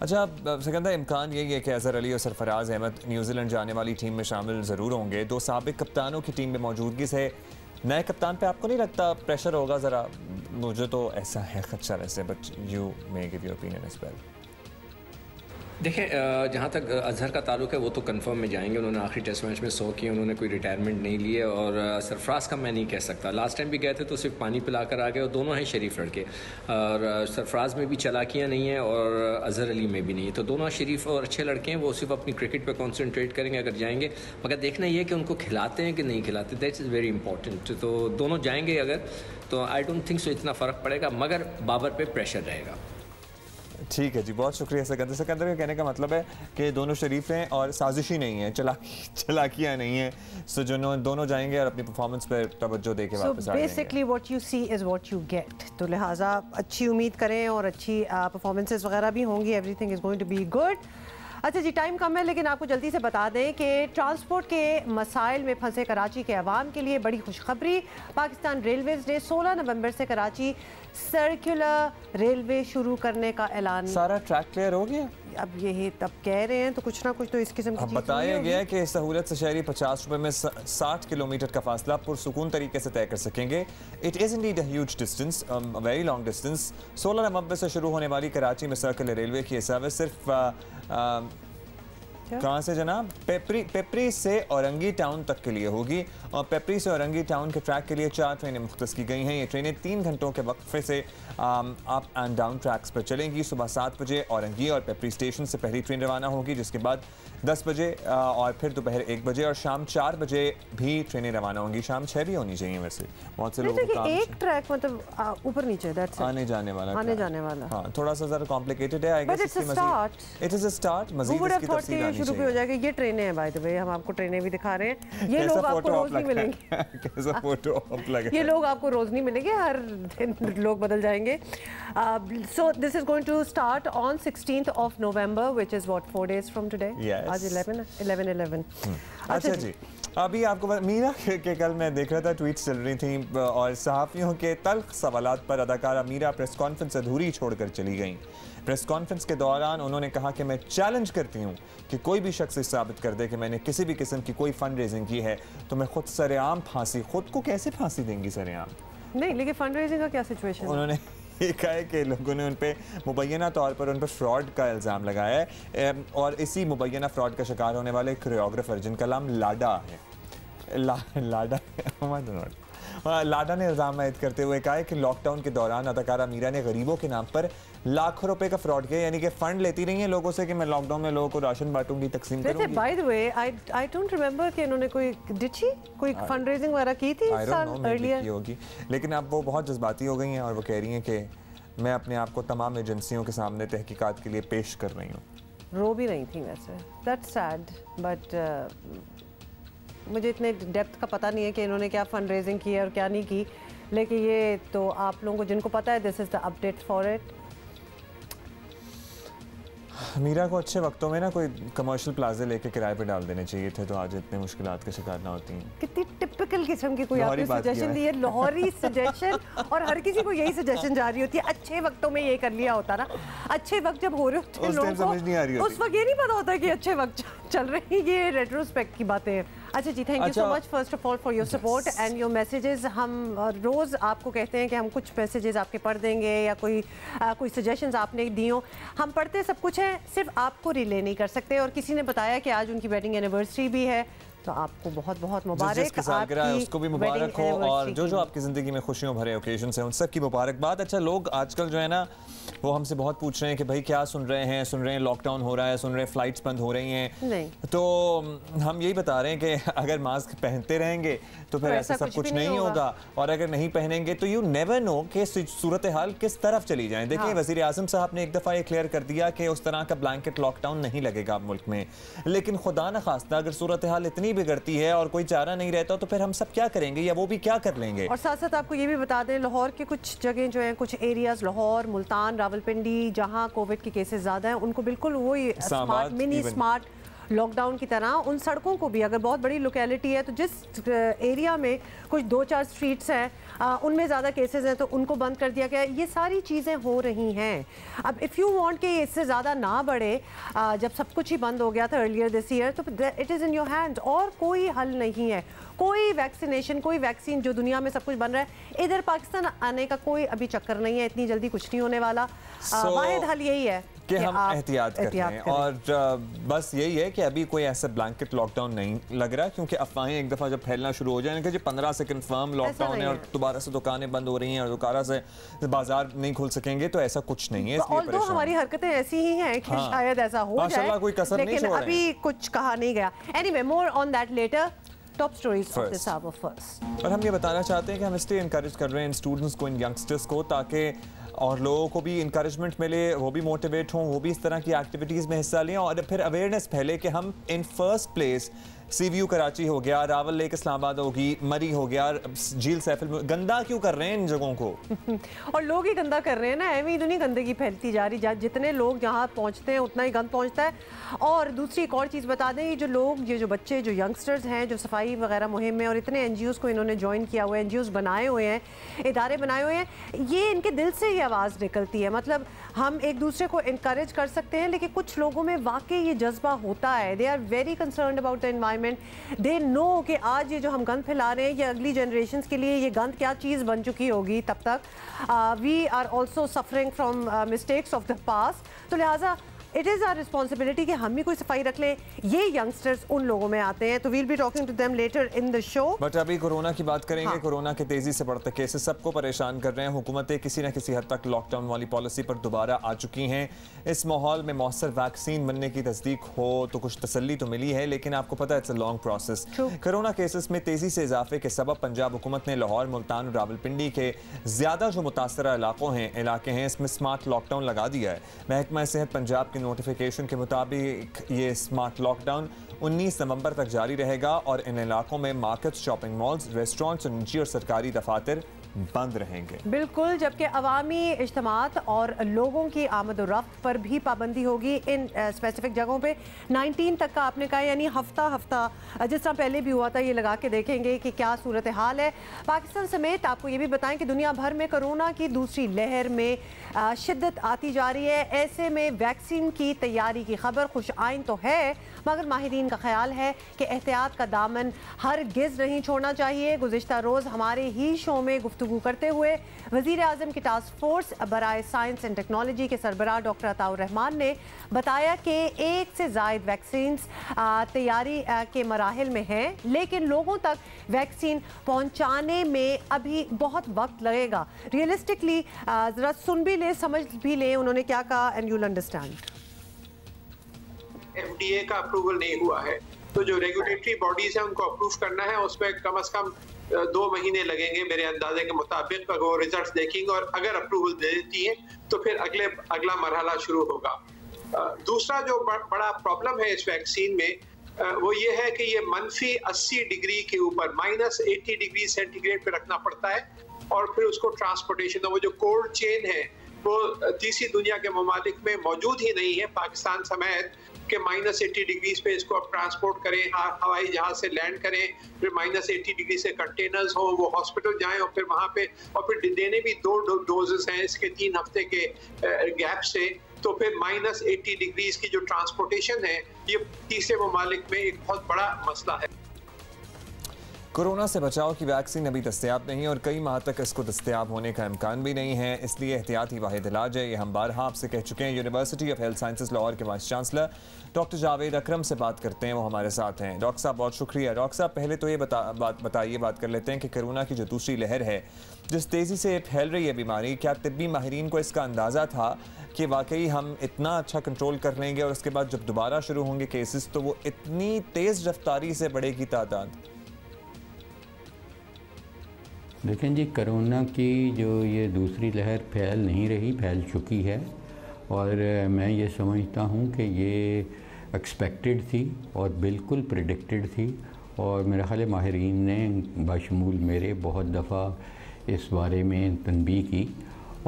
अच्छा सिकंदर, इम्कान यही है कि अजहर अली और सरफराज अहमद न्यूजीलैंड जाने वाली टीम में शामिल ज़रूर होंगे। 2 साबिक कप्तानों की टीम में मौजूदगी से नए कप्तान पे आपको नहीं लगता प्रेशर होगा ज़रा? मुझे तो ऐसा है खदशा वैसे, but you may give your opinion as well. देखें, जहाँ तक अजहर का ताल्लुक है वो तो कंफर्म में जाएंगे। उन्होंने आखिरी टेस्ट मैच में 100 किए, उन्होंने कोई रिटायरमेंट नहीं ली है। और सरफराज का मैं नहीं कह सकता, लास्ट टाइम भी गए थे तो सिर्फ पानी पिला कर आ गए, और दोनों हैं शरीफ लड़के। और सरफराज में भी चालाकियाँ नहीं हैं और अजहर अली में भी नहीं है, तो दोनों शरीफ और अच्छे लड़के हैं। वो सिर्फ अपनी क्रिकेट पर कॉन्सेंट्रेट करेंगे अगर जाएंगे, मगर देखना ये है कि उनको खिलाते हैं कि नहीं खिलाते, दैट्स इज़ वेरी इंपॉर्टेंट। तो दोनों जाएंगे अगर, तो आई डोंट थिंक सो इतना फ़र्क पड़ेगा, मगर बाबर पर प्रेशर रहेगा। ठीक है जी, बहुत शुक्रिया सिकंदर। सिकंदर का कहने का मतलब है कि दोनों शरीफ हैं और साजिशी नहीं है, चलाकियाँ नहीं है। सो जो दोनों जाएंगे और अपनी परफॉर्मेंस पर तवज्जो देके वापस आ जाएंगे। Basically what you see is what you get. तो लिहाजा अच्छी उम्मीद करें और अच्छी परफॉर्मेंसेस वगैरह भी होंगी। Everything is going to be good. अच्छा जी, टाइम कम है लेकिन आपको जल्दी से बता दें कि ट्रांसपोर्ट के मसाइल में फंसे कराची के अवाम के लिए बड़ी खुशखबरी। पाकिस्तान रेलवेज़ ने 16 नवंबर से कराची सर्कुलर रेलवे शुरू करने का ऐलान। सारा ट्रैक क्लियर हो गया? अब यही तब कह रहे हैं, तो कुछ ना कुछ तो इस किस्म की चीज़ बताया गया है कि सहूलत से शहरी 50 रुपए में 60 किलोमीटर का फासला पुरसुकून तरीके से तय कर सकेंगे। It is indeed a huge distance, very long distance. 16 नवंबर से शुरू होने वाली कराची में सर्कुलर रेलवे की सर्विस सिर्फ कहाँ से जनाब? पेपरी से औरंगी टाउन तक के लिए होगी और पेपरी से औरंगी टाउन के ट्रैक के लिए 4 ट्रेनें मुख्तस की गई हैं। ये ट्रेनें 3 घंटों के वक्फे से अप एंड डाउन ट्रैक्स पर चलेंगी। सुबह 7 बजे औरंगी और पेपरी स्टेशन से पहली ट्रेन रवाना होगी, जिसके बाद 10 बजे और फिर दोपहर 1 बजे और शाम 4 बजे भी ट्रेनें रवाना होंगी। शाम 6 भी होनी चाहिए। वैसे बहुत से लोगों को एक ट्रैक मतलब ऊपर नीचे आने जाने वाला हाँ, थोड़ा सा ज़रा कॉम्प्लिकेटेड है। It is a start. मज़ीद इसकी तफसील आनी शुरू भी हो जाएगा। ये ट्रेनें हैं बाय द वे, हम आपको ट्रेनें भी दिखा रहे हैं। ये लोग आपको रोज नहीं मिलेंगे। कैसा फोटो ऑप लगा। ये लोग आपको रोज नहीं मिलेंगे, हर दिन लोग बदल जाएंगे। So this is going to start on 16th of November, which is what 4 days from today. Yes. आज 11. अच्छा जी, अभी आपको मीरा के कल मैं देख रहा था ट्वीट्स चल रही थी और सहाफ़ियों के तल्ख सवालात पर अदाकारा मीरा प्रेस कॉन्फ्रेंस अधूरी छोड़कर चली गई। प्रेस कॉन्फ्रेंस के दौरान उन्होंने कहा कि मैं चैलेंज करती हूँ कि कोई भी शख्स साबित कर दे कि मैंने किसी भी किस्म की कोई फंड रेजिंग की है तो मैं खुद सरेआम फांसी, खुद को कैसे फांसी देंगी सरेआम? नहीं, लेकिन फंड रेजिंग का क्या सिचुएशन है? उन्होंने ये कहा है कि लोगों ने उन पर मुबैना तौर पर उन पर फ्रॉड का इल्ज़ाम लगाया है और इसी मुबैना फ्रॉड का शिकार होने वाले कोरियोग्राफर जिनका नाम लाडा है, लाडा ने इल्ज़ाम आयद करते हुए कहा है कि लॉकडाउन के दौरान अदाकारा मीरा ने गरीबों के नाम पर लाखों रुपए का फ्रॉड किया, यानी कि फंड लेती रही है लोगों से कि मैं लॉकडाउन में लोगों को राशन बांटूंगी, तकसीम करूंगी। By the way I don't remember कि इन्होंने कोई फंड रेजिंग वगैरह की थी इस साल अर्लियर होगी, लेकिन अब वो बहुत जज्बाती हो गई हैं और वो कह रही हैं कि मैं अपने आप को तमाम एजेंसियों के सामने तहकीकात के लिए पेश कर रही हूँ। रो भी रही थी वैसे। दैट्स सैड, बट मुझे इतने डेप्थ का पता नहीं है कि इन्होंने क्या फंड रेजिंग की है और क्या नहीं की, लेकिन ये तो आप लोगों को जिनको पता है, this is the update for it. Meera को अच्छे वक्तों में ना कोई कमर्शियल प्लाजे लेके किराए पे डाल देने चाहिए थे, तो आज इतने मुश्किलात का शिकार ना होती हैं। कितनी टिपिकल किस्म की कोई आपने सजेशन दी है, लाहौरी सजेशन, और हर किसी को यही सजेशन जा रही होती है। अच्छे वक्तों में ये कर लिया होता ना, अच्छे वक्त जब हो रहे होते हैं लोगों को उस वक्त ये नहीं पता होता कि अच्छे वक्त चल रहे हैं। ये रेट्रोस्पेक्ट की बातें हैं। अच्छा जी, thank you so much first of all for your support and your messages. हम रोज़ आपको कहते हैं कि हम कुछ मैसेजेस आपके पढ़ देंगे या कोई सजेशंस आपने दी हो, हम पढ़ते सब कुछ है, सिर्फ आपको रिले नहीं कर सकते। और किसी ने बताया कि आज उनकी वेडिंग एनिवर्सरी भी है, तो आपको बहुत बहुत मुबारक, उसको भी मुबारक हो, और जो आपकी ज़िंदगी में खुशियों भरे ओकेजन हैं उन सब की मुबारकबाद। अच्छा, लोग आजकल जो है ना वो हमसे बहुत पूछ रहे हैं कि भाई क्या सुन रहे हैं लॉकडाउन हो रहा है, सुन रहे हैं फ्लाइट्स बंद हो रही हैं। नहीं, तो हम यही बता रहे हैं कि अगर मास्क पहनते रहेंगे तो फिर ऐसा सब कुछ नहीं होगा, और अगर नहीं पहनेंगे तो यू नेवर नो कि सूरत हाल किस तरफ चली जाए। देखिए, वज़ीर आज़म साहब ने एक दफ़ा ये क्लियर कर दिया कि उस तरह का ब्लैंकेट लॉकडाउन नहीं लगेगा मुल्क में, लेकिन खुदा न खास्ता अगर सूरत हाल इतनी बिगड़ती है और कोई चारा नहीं रहता तो फिर हम सब क्या करेंगे, या वो भी क्या कर लेंगे। और साथ साथ आपको ये भी बता दें, लाहौर के कुछ जगह जो हैं, कुछ एरियाज लाहौर, मुल्तान, रावलपिंडी, जहां कोविड के केसेस ज़्यादा हैं, उनको बिल्कुल वही स्मार्ट मिनी स्मार्ट लॉकडाउन की तरह उन सड़कों को भी, अगर बहुत बड़ी लोकेलिटी है तो जिस एरिया में कुछ 2-4 स्ट्रीट्स हैं उनमें ज़्यादा केसेस हैं तो उनको बंद कर दिया गया। ये सारी चीज़ें हो रही हैं। अब इफ़ यू वांट कि इससे ज़्यादा ना बढ़े, जब सब कुछ ही बंद हो गया था अर्लियर दिस ईयर, तो it is in your hand, और कोई हल नहीं है। कोई वैक्सीनेशन, कोई वैक्सीन, जो दुनिया में सब कुछ बन रहा है, इधर पाकिस्तान आने का कोई अभी चक्कर नहीं है, इतनी जल्दी कुछ नहीं होने वाला। वाहिद हल यही है कि हम एहतियात करें, और बस यही है कि अभी कोई ऐसा ब्लैंकेट लॉकडाउन नहीं लग रहा, क्योंकि अफवाहें एक दफ़ा जब फैलना शुरू हो जाएंगे कि 15 से कंफर्म लॉकडाउन है और दोबारा से दुकानें बंद हो रही हैं और दोबारा से बाजार नहीं खुल सकेंगे, तो ऐसा कुछ नहीं है। ऑल्दो हमारी हरकतें ऐसी ही हैं कि शायद ऐसा हो जाए, कोई कसर नहीं, लेकिन अभी कुछ कहा नहीं गया। Anyway, more on that later. Top stories of this hour first. और हम ये बताना चाहते हैं कि हम इसलिए इनकरेज कर रहे हैं इन स्टूडेंट्स को, इन यंगस्टर्स को, ताकि और लोगों को भी इंकरेजमेंट मिले, वो भी मोटिवेट हों, वो भी इस तरह की एक्टिविटीज़ में हिस्सा लें, और फिर अवेयरनेस फैले कि हम इन फर्स्ट प्लेस सीवीयू कराची हो गया, रावल लेक इस्लामाबाद होगी, मरी हो गया, झील सैफिल, गंदा क्यों कर रहे हैं इन जगहों को? और लोग ही गंदा कर रहे हैं ना, एवं तो नहीं गंदगी फैलती जा रही, जितने लोग जहाँ पहुँचते हैं उतना ही गंद पहुँचता है। और दूसरी एक और चीज़ बता दें, ये जो बच्चे, जो यंगस्टर्स हैं, जो सफाई वगैरह मुहिम में, और इतने NGOs को इन्होंने ज्वाइन किया हुआ है, NGOs बनाए हुए हैं, इदारे बनाए हुए हैं, ये इनके दिल से ये आवाज़ निकलती है। मतलब हम एक दूसरे को इनकरेज कर सकते हैं, लेकिन कुछ लोगों में वाकई ये जज्बा होता है। They are very concerned about the environment, they know कि आज ये जो हम गंद फैला रहे हैं, ये अगली जनरेशन्स के लिए ये गंद क्या चीज़ बन चुकी होगी तब तक। We are also suffering from mistakes of the past, तो लिहाजा इट इज़ आवर रिस्पॉन्सिबिलिटी कि हम भी कोई सफाई रख लें। ये यंगस्टर्स उन लोगों में आते हैं, तो we'll be talking to them later in the show. But अभी कोरोना की बात करेंगे। कोरोना के तेजी से बढ़ते केसेस सबको परेशान कर रहे हैं। हुकूमतें किसी न किसी हद तक लॉकडाउन वाली पॉलिसी पर दोबारा आ चुकी हैं। इस माहौल में मौसर वैक्सीन बनने की तस्दीक हो तो कुछ तसल्ली तो मिली है, लेकिन आपको पता है it's a long process. Corona cases में तेजी से इजाफे के सबब पंजाब हुकूमत ने लाहौर, मुल्तान और रावलपिंडी के ज्यादा जो मुतासरा इलाके हैं इसमें स्मार्ट लॉकडाउन लगा दिया है। महकमा सेहत पंजाब के नोटिफिकेशन के मुताबिक ये स्मार्ट लॉकडाउन 19 नवंबर तक जारी रहेगा और इन इलाकों में मार्केट्स, शॉपिंग मॉल्स, रेस्टोरेंट्स और निजी और सरकारी दफातर बंद रहेंगे। बिल्कुल, जबकि अवामी इज्तिमात और लोगों की आमद और रफ्त पर भी पाबंदी होगी इन स्पेसिफिक जगहों पे। 19 तक का आपने कहा, यानी हफ्ता जिस तरह पहले भी हुआ था, ये लगा के देखेंगे कि क्या सूरत हाल है। पाकिस्तान समेत आपको ये भी बताएं कि दुनिया भर में कोरोना की दूसरी लहर में शिद्दत आती जा रही है। ऐसे में वैक्सीन की तैयारी की खबर खुश आइन तो है, मगर माहिरीन का ख्याल है कि एहतियात का दामन हरगिज़ नहीं छोड़ना चाहिए। गुज़िश्ता रोज़ हमारे ही शो में गुफ्तगू करते हुए वज़ीर आज़म की टास्क फोर्स बराए साइंस एंड टेक्नोलॉजी के सरबराह डॉक्टर अताउर रहमान ने बताया कि 1 से ज़ायद वैक्सीन तैयारी के मराहिल में हैं, लेकिन लोगों तक वैक्सीन पहुंचाने में अभी बहुत वक्त लगेगा। रियलिस्टिकली ज़रा सुन भी ले, समझ भी ले उन्होंने क्या कहा, एंड यूल अंडरस्टैंड। FDA का अप्रूवल नहीं हुआ है, तो जो रेगुलेटरी बॉडीज है उनको अप्रूव करना है, उसमें कम से कम 2 महीने लगेंगे मेरे अंदाजे के मुताबिक। वो रिजल्ट्स देखेंगे और अगर अप्रूवल दे देती है तो फिर अगला मरहला शुरू होगा। दूसरा जो बड़ा प्रॉब्लम है इस वैक्सीन में वो ये है कि ये -80 डिग्री के ऊपर -80 डिग्री सेंटीग्रेड पे रखना पड़ता है और फिर उसको ट्रांसपोर्टेशन, वो जो कोल्ड चेन है वो तीसरी दुनिया के ममालिक में मौजूद ही नहीं है, पाकिस्तान समेत, कि -80 डिग्रीज पे इसको आप ट्रांसपोर्ट करें, हवाई जहाज से लैंड करें, फिर -80 डिग्री से कंटेनर्स हो, वो हॉस्पिटल जाएं और फिर वहाँ पे और फिर देने भी 2 डोजेस हैं इसके 3 हफ्ते के गैप से, तो फिर -80 डिग्रीज की जो ट्रांसपोर्टेशन है ये तीसरे ममालिक में एक बहुत बड़ा मसला है। कोरोना से बचाव की वैक्सीन अभी दस्तयाब नहीं और कई माह तक इसको दस्तयाब होने का इम्कान भी नहीं है, इसलिए एहतियाती वाहिद इलाज है। ये हम बारहा आपसे कह चुके हैं। University of health sciences Lahore के वाइस चांसलर डॉक्टर जावेद अकरम से बात करते हैं, वो हमारे साथ हैं। डॉक्टर साहब बहुत शुक्रिया। डॉक्टर साहब पहले तो ये बात कर लेते हैं कि कोरोना की जो दूसरी लहर है, जिस तेज़ी से फैल रही है बीमारी, क्या तिब्बी माहिरीन को इसका अंदाज़ा था कि वाकई हम इतना अच्छा कंट्रोल कर लेंगे और उसके बाद जब दोबारा शुरू होंगे केसेस तो वो इतनी तेज़ रफ्तारी से बढ़ेगी तादाद? देखें जी, कोरोना की जो ये दूसरी लहर फैल नहीं रही, फैल चुकी है और मैं ये समझता हूँ कि ये एक्सपेक्टेड थी और बिल्कुल प्रेडिक्टेड थी और मेरा ख्याल माहिरीन ने बाशमूल मेरे बहुत दफ़ा इस बारे में तनबीह की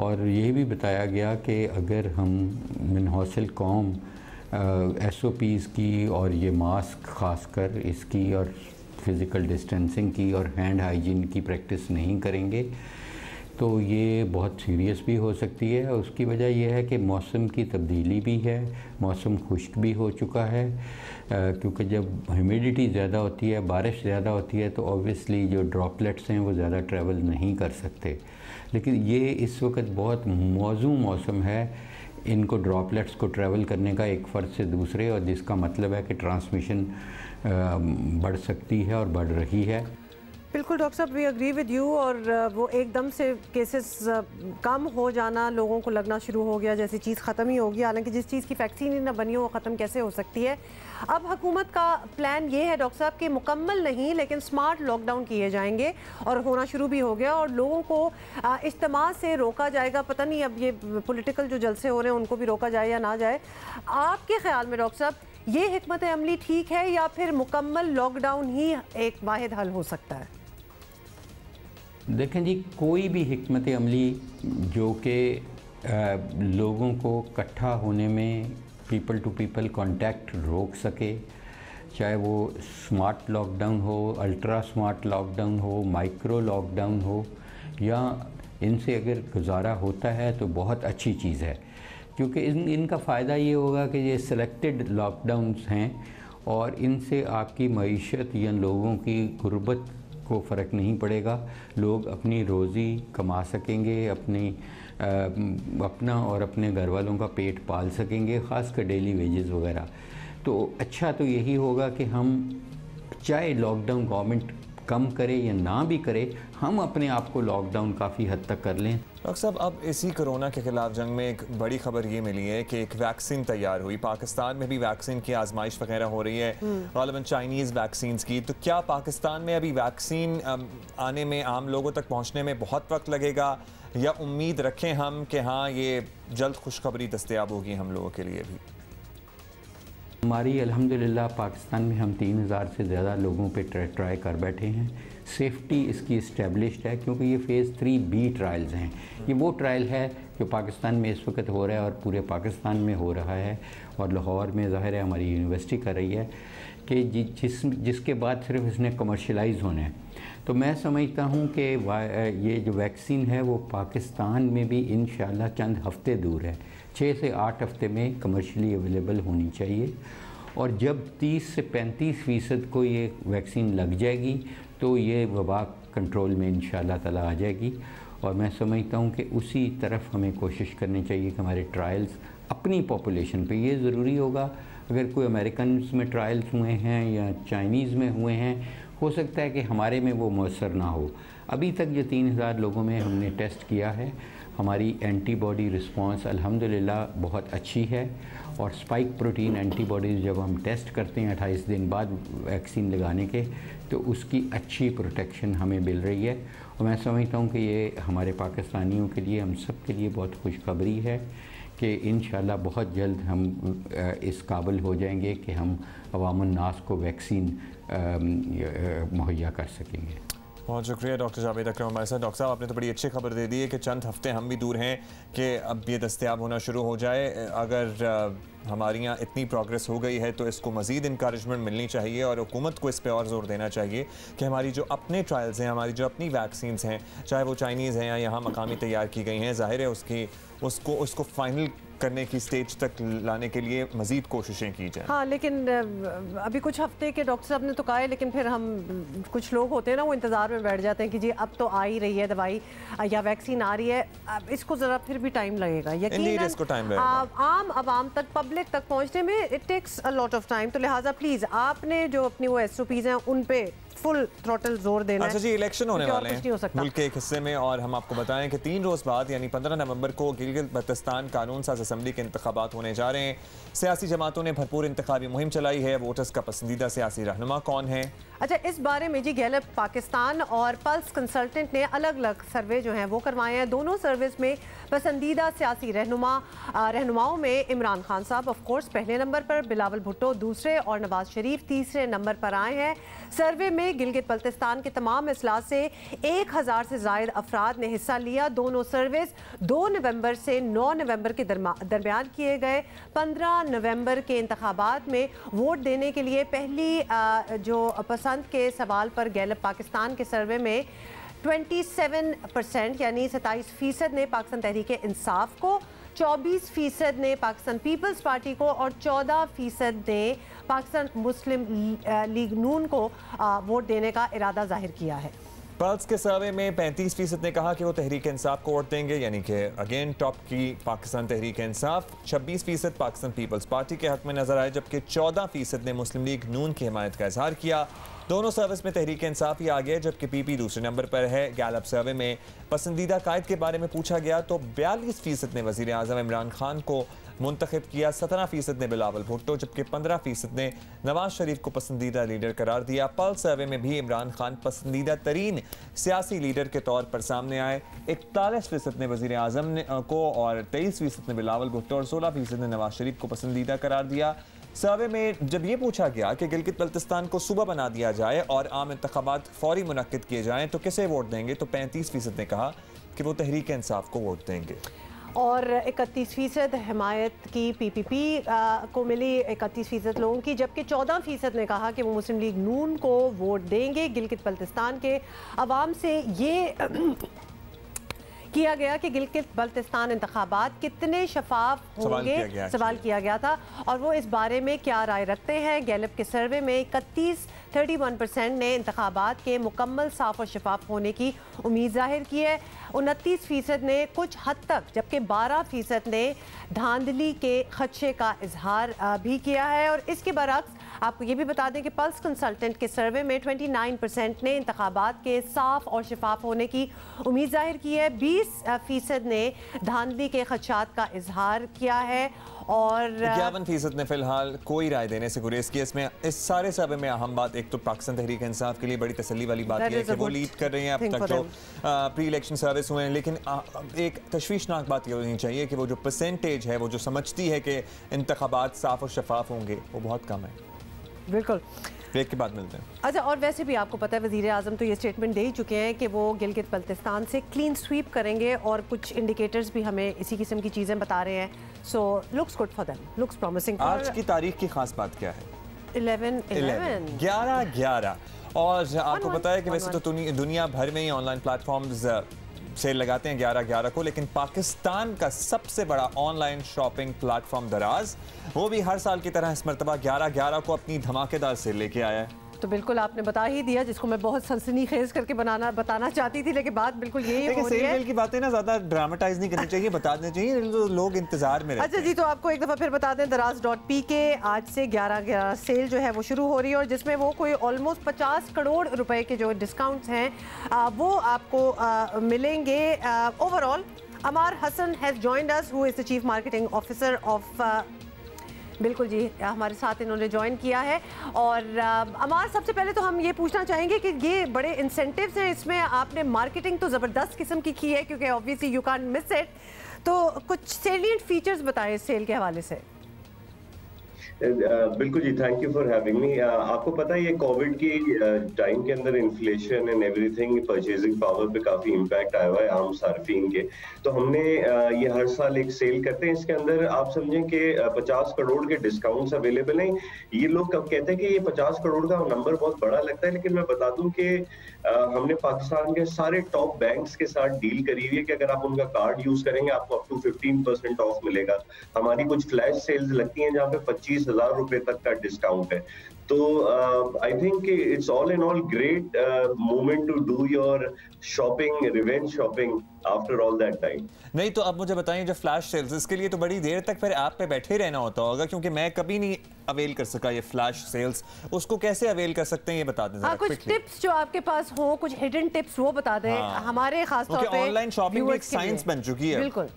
और ये भी बताया गया कि अगर हम मिन हौसल कौम SOPs की और ये मास्क ख़ासकर इसकी और फ़िज़िकल डिस्टेंसिंग की और हैंड हाइजीन की प्रैक्टिस नहीं करेंगे तो ये बहुत सीरियस भी हो सकती है। उसकी वजह यह है कि मौसम की तब्दीली भी है, मौसम खुश्क भी हो चुका है, क्योंकि जब ह्यूमिडिटी ज़्यादा होती है, बारिश ज़्यादा होती है तो ऑब्वियसली जो ड्रॉपलेट्स हैं वो ज़्यादा ट्रैवल नहीं कर सकते। लेकिन ये इस वक्त बहुत मौजूद मौसम है इनको ड्रॉपलेट्स को ट्रैवल करने का एक फ़र्द से दूसरे, और जिसका मतलब है कि ट्रांसमिशन बढ़ सकती है और बढ़ रही है। बिल्कुल डॉक्टर साहब, वी एग्री विद यू। और वो एकदम से केसेस कम हो जाना, लोगों को लगना शुरू हो गया जैसी चीज़ ख़त्म ही होगी, हालांकि जिस चीज़ की वैक्सीन ही ना बनी हो वो ख़त्म कैसे हो सकती है। अब हुकूमत का प्लान ये है डॉक्टर साहब कि मुकम्मल नहीं लेकिन स्मार्ट लॉकडाउन किए जाएंगे और होना शुरू भी हो गया और लोगों को इज्तिमा से रोका जाएगा। पता नहीं अब ये पॉलिटिकल जो जलसे हो रहे हैं उनको भी रोका जाए या ना जाए। आपके ख्याल में डॉक्टर साहब ये हिकमत अमली ठीक है या फिर मुकम्मल लॉकडाउन ही एक वाहिद हल हो सकता है? देखें जी, कोई भी हिकमत अमली जो कि लोगों को इकट्ठा होने में, पीपल टू पीपल कांटेक्ट रोक सके, चाहे वो स्मार्ट लॉकडाउन हो, अल्ट्रा स्मार्ट लॉकडाउन हो, माइक्रो लॉकडाउन हो, या इनसे अगर गुजारा होता है तो बहुत अच्छी चीज़ है, क्योंकि इनका फ़ायदा ये होगा कि ये सिलेक्टेड लॉकडाउन्स हैं और इनसे आपकी मईशत या लोगों की गुर्बत को फ़र्क नहीं पड़ेगा। लोग अपनी रोज़ी कमा सकेंगे, अपनी अपना और अपने घर वालों का पेट पाल सकेंगे, ख़ासकर डेली वेजेस वगैरह। तो अच्छा तो यही होगा कि हम चाहे लॉकडाउन गवर्नमेंट कम करे या ना भी करे, हम अपने आप को लॉकडाउन काफ़ी हद तक कर लें। डॉक्टर साहब, अब इसी कोरोना के खिलाफ जंग में एक बड़ी खबर ये मिली है कि एक वैक्सीन तैयार हुई। पाकिस्तान में भी वैक्सीन की आजमाइश वगैरह हो रही है, गालिबन चाइनीज़ वैक्सीन की। तो क्या पाकिस्तान में अभी वैक्सीन आने में, आम लोगों तक पहुँचने में बहुत वक्त लगेगा, या उम्मीद रखें हम कि हाँ ये जल्द खुशखबरी दस्तयाब होगी हम लोगों के लिए भी? हमारी अल्हम्दुलिल्लाह पाकिस्तान में हम 3000 से ज़्यादा लोगों पे ट्राई कर बैठे हैं। सेफ्टी इसकी इस्टेब्लिश्ड है क्योंकि ये फ़ेज़ 3B ट्रायल्स हैं। ये वो ट्रायल है जो पाकिस्तान में इस वक्त हो रहा है और पूरे पाकिस्तान में हो रहा है, और लाहौर में ज़ाहिर है हमारी यूनिवर्सिटी कर रही है कि जिसके बाद सिर्फ इसने कमर्शलाइज होना है। तो मैं समझता हूँ कि ये जो वैक्सीन है वो पाकिस्तान में भी इंशाअल्लाह चंद हफ्ते दूर है, 6 से 8 हफ्ते में कमर्शली अवेलेबल होनी चाहिए। और जब 30 से 35% को ये वैक्सीन लग जाएगी तो ये वबा कंट्रोल में इंशाअल्लाह ताला आ जाएगी। और मैं समझता हूँ कि उसी तरफ हमें कोशिश करनी चाहिए कि हमारे ट्रायल्स अपनी पॉपुलेशन पे, ये ज़रूरी होगा अगर कोई अमेरिकन में ट्रायल्स हुए हैं या चाइनीज़ में हुए हैं, हो सकता है कि हमारे में वो मौसर ना हो। अभी तक जो 3000 लोगों में हमने टेस्ट किया है, हमारी एंटीबॉडी रिस्पांस अल्हम्दुलिल्लाह बहुत अच्छी है। और स्पाइक प्रोटीन एंटीबॉडीज़ जब हम टेस्ट करते हैं 28 दिन बाद वैक्सीन लगाने के, तो उसकी अच्छी प्रोटेक्शन हमें मिल रही है। और मैं समझता हूँ कि ये हमारे पाकिस्तानियों के लिए, हम सब के लिए बहुत खुशखबरी है कि इंशाअल्लाह बहुत जल्द हम इस काबिल हो जाएंगे कि हम अवामुन नास को वैक्सीन मुहैया कर सकेंगे। बहुत शुक्रिया डॉक्टर जावेद अकरम हमारे साथ। डॉक्टर साहब, आपने तो बड़ी अच्छी खबर दे दी है कि चंद हफ्ते हम भी दूर हैं कि अब ये दस्तयाब होना शुरू हो जाए। अगर हमारे यहाँ इतनी प्रोग्रेस हो गई है तो इसको मज़ीद इंकरेजमेंट मिलनी चाहिए और हुकूमत को इस पर और ज़ोर देना चाहिए कि हमारी जो अपने ट्रायल्स हैं, हमारी जो अपनी वैक्सीन्स हैं, चाहे वो चाइनीज़ हैं या यहाँ मकामी तैयार की गई हैं, ज़ाहिर है उसको फाइनल करने की स्टेज तक लाने के लिए मज़ीद कोशिशें की जाए। हाँ, लेकिन अभी कुछ हफ्ते के डॉक्टर साहब ने तो कहा है, लेकिन फिर हम कुछ लोग होते हैं ना, वो इंतज़ार में बैठ जाते हैं कि जी अब तो आ ही रही है दवाई या वैक्सीन आ रही है, अब इसको ज़रा फिर भी टाइम लगेगा। यकीनन इसको टाइम लगेगा। आम आवाम तक, पब्लिक तक पहुँचने में it takes a lot of time. तो लिहाजा प्लीज़ आपने जो अपनी वो SOPs हैं उन पे फुल थ्रोटल जोर देना है। अच्छा जी, इलेक्शन होने वाले हैं मुल्क के एक हिस्से में, और हम आपको बताएं कि 3 रोज़ बाद यानी 15 नवंबर को गिलगित बल्तिस्तान कानून साज असम्बली के इंतखाबात होने जा रहे हैं। सियासी जमातों ने भरपूर इंतखाबी मुहिम चलाई है। वोटर्स का पसंदीदा सियासी रहनुमा कौन है? अच्छा, इस बारे में जी गैलप पाकिस्तान और पल्स कंसल्टेंट ने अलग अलग सर्वे जो हैं वो करवाए हैं। दोनों सर्विस में पसंदीदा सियासी रहनुमाओं में इमरान खान साहब ऑफ कोर्स पहले नंबर पर, बिलावल भुट्टो दूसरे और नवाज शरीफ तीसरे नंबर पर आए हैं। सर्वे में गिलगित बल्तिस्तान के तमाम अजला से 1000 से ज़ायद अफराद ने हिस्सा लिया। दोनों सर्विस 2 नवंबर से 9 नवंबर के दरमियान किए गए। 15 नवंबर के इंतखाबात में वोट देने के लिए पहली जो पसंद के सवाल पर गैलप पाकिस्तान के सर्वे में 27% यानी 27% ने पाकिस्तान तहरीक इंसाफ को, 24% ने पाकिस्तान पीपल्स पार्टी को और 14% ने पाकिस्तान मुस्लिम लीग नून को वोट देने का इरादा जाहिर किया है। पल्स के सर्वे में 35% ने कहा कि वो तहरीक इंसाफ को वोट देंगे, यानी कि अगेन टॉप की पाकिस्तान तहरीक इंसाफ। 26% पाकिस्तान पीपल्स पार्टी के हक में नजर आए, जबकि 14% ने मुस्लिम लीग नून की हिमायत का इजहार किया। दोनों सर्विस में तहरीक इंसाफ ही आगे, जबकि PP दूसरे नंबर पर है। गैलप सर्वे में पसंदीदा कायद के बारे में पूछा गया तो 42% ने वज़ीर आज़म इमरान खान को मुंतखब किया, 17% ने बिलावल भुट्टो, जबकि 15% ने नवाज शरीफ को पसंदीदा लीडर करार दिया। पल्स सर्वे में भी इमरान खान पसंदीदा तरीन सियासी लीडर के तौर पर सामने आए। 41% ने वज़ीर आज़म को और 23% ने बिलावल भुट्टो और 16% ने नवाज शरीफ को पसंदीदा करार दिया। सर्वे में जब ये पूछा गया कि गिलगित बल्तिस्तान को सूबा बना दिया जाए और आम इंतखाबात फौरी मुनक्किद किए जाएं तो किसे वोट देंगे, तो 35% ने कहा कि वो तहरीक इंसाफ को वोट देंगे और 31% हिमायत की PPP को मिली 31% लोगों की, जबकि 14% ने कहा कि वो मुस्लिम लीग नून को वोट देंगे। गिलगित बल्तिस्तान के अवाम से किया गया कि गिलगित बल्तिस्तान इंतखाबात कितने शफाफ होंगे, सवाल किया गया था और वो इस बारे में क्या राय रखते हैं। गैलप के सर्वे में 31% ने इंतखाबात के मुकम्मल साफ और शफाफ होने की उम्मीद जाहिर की है। 29% ने कुछ हद तक, जबकि 12% ने धांधली के खदशे का इजहार भी किया है। और इसके बरक्स आपको ये भी बता दें कि पल्स कंसल्टेंट के सर्वे में 29% ने इंतखाबात के साफ और शफाफ होने की उम्मीद जाहिर की है। 20% ने धांधली के खदशात का इजहार किया है और 51% ने फिलहाल कोई राय देने से गुरेज किया। इसमें इस सारे सर्वे में अहम बात एक तो पाकिस्तान तहरीक इंसाफ के लिए बड़ी तसल्ली वाली बात यह है कि वो लीड कर रहे हैं अब तक जो प्री इलेक्शन सर्विस हुए हैं, लेकिन एक तशवीशनाक बात ये होनी चाहिए कि वो जो परसेंटेज है, वो जो समझती है कि इंतखाबात साफ और शफाफ होंगे, वो बहुत कम है। बिल्कुल, ब्रेक के बाद मिलते हैं। अच्छा, और वैसे भी आपको पता है वज़ीर आज़म तो ये स्टेटमेंट दे ही चुके हैं कि वो गिलगित बल्तिस्तान से क्लीन स्वीप करेंगे और कुछ इंडिकेटर्स भी हमें इसी किस्म की चीज़ें बता रहे हैं। सो looks good for them, looks promising. आज की तारीख की खास बात क्या है? 11 और आपको पता है कि वैसे तो दुनिया भर में ही ऑनलाइन प्लेटफॉर्म्स सेल लगाते हैं 11/11 को, लेकिन पाकिस्तान का सबसे बड़ा ऑनलाइन शॉपिंग प्लेटफॉर्म दराज, वो भी हर साल की तरह इस मरतबा 11/11 को अपनी धमाकेदार सेल लेके आया है। तो बिल्कुल आपने बता ही दिया, जिसको मैं बहुत सनसनीखेज करके बताना चाहती थी, लेकिन बात बिल्कुल यही हो रही है। सेल की बातें ना ज्यादा ड्रामेटाइज नहीं करनी चाहिए, बता देनी चाहिए, लोग इंतजार में रहते हैं। अच्छा जी, तो आपको एक दफ़ा फिर बता दें, दराज.pk आज से 11/11 सेल जो है वो शुरू हो रही है और जिसमें वो कोई ऑलमोस्ट 50 करोड़ रुपए के जो डिस्काउंट्स हैं वो आपको मिलेंगे। Overall Amar Hassan has joined us, who is the chief marketing officer of, बिल्कुल जी हमारे साथ इन्होंने ज्वाइन किया है। और अमार, सबसे पहले तो हम ये पूछना चाहेंगे कि ये बड़े इंसेंटिव्स हैं, इसमें आपने मार्केटिंग तो ज़बरदस्त किस्म की है क्योंकि obviously you can't miss it, तो कुछ सेलिएंट फीचर्स बताएं सेल के हवाले से। बिल्कुल जी, thank you for having me. आपको पता है ये कोविड की टाइम के अंदर inflation and everything, purchasing power पे काफी इम्पैक्ट आया हुआ है आम सार्फिन के। तो हमने ये हर साल एक सेल करते हैं, इसके अंदर आप समझें कि 50 करोड़ के डिस्काउंट्स अवेलेबल हैं। ये लोग कब कहते हैं कि ये 50 करोड़ का नंबर बहुत बड़ा लगता है, लेकिन मैं बता दूं कि हमने पाकिस्तान के सारे टॉप बैंक्स के साथ डील करी हुई है कि अगर आप उनका कार्ड यूज करेंगे आपको अप टू 15% ऑफ मिलेगा। हमारी कुछ फ्लैश सेल्स लगती हैं जहाँ पे 25,000 रुपए तक का डिस्काउंट है। तो I think it's all in all great moment to do your shopping, revenge shopping after all that time. नहीं तो अब मुझे बताइए, जो फ्लैश सेल्स, इसके लिए तो बड़ी देर तक फिर ऐप पे बैठे रहना होता होगा, क्योंकि मैं कभी नहीं अवेल कर सका ये फ्लैश सेल्स, उसको कैसे अवेल कर सकते हैं ये बता दें जरा। कुछ टिप्स जो आपके पास हो, कुछ हिडन टिप्स वो बता दें। हमारे खास तौर पे ऑनलाइन शॉपिंग एक साइंस बन चुकी है। बिल्कुल,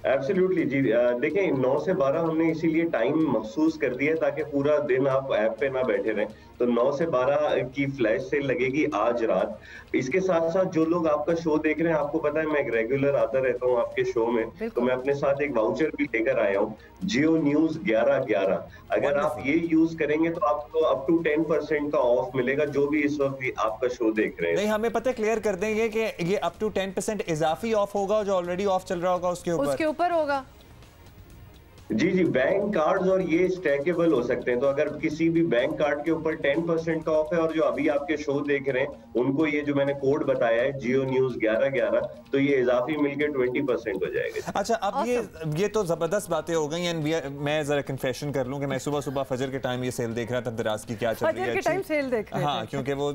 एब्सोल्युटली जी। देखिए 9 से 12 हमने इसीलिए टाइम मखसूस कर दिया ताकि पूरा दिन आप ऐप पे ना बैठे रहें। तो 9 से 12 की फ्लैश सेल लगेगी आज रात। इसके साथ साथ जो लोग आपका शो देख रहे हैं, आपको पता है मैं एक रेगुलर आता रहता हूँ आपके शो में, तो मैं अपने साथ एक वाउचर भी लेकर आया हूँ, जियो न्यूज 11/11। अगर आप ये यूज करेंगे तो आपको अप टू 10% का ऑफ मिलेगा, जो भी इस वक्त आपका शो देख रहे हैं। नहीं, हमें पता है, क्लियर कर देंगे कि ये अप टू 10% इजाफी ऑफ होगा, जो ऑलरेडी ऑफ चल रहा होगा उसके ऊपर होगा। जी जी, बैंक कार्ड्स और ये स्टैकेबल हो सकते हैं। तो अगर किसी भी बैंक कार्ड के ऊपर 10% का ऑफ है और जो अभी आपके शो देख रहे हैं उनको ये जो मैंने कोड बताया है जियो न्यूज 11/11, तो ये इजाफी मिलके 20% हो जाएगा। अच्छा, अब ये तो जबरदस्त बातें हो गई हैं। मैं जरा कन्फेशन कर लूं कि मैं सुबह सुबह फजर के टाइम ये सेल देख रहा था, दराज की क्या चल रही है। फजर के टाइम सेल देख रहे थे। हाँ, क्योंकि वो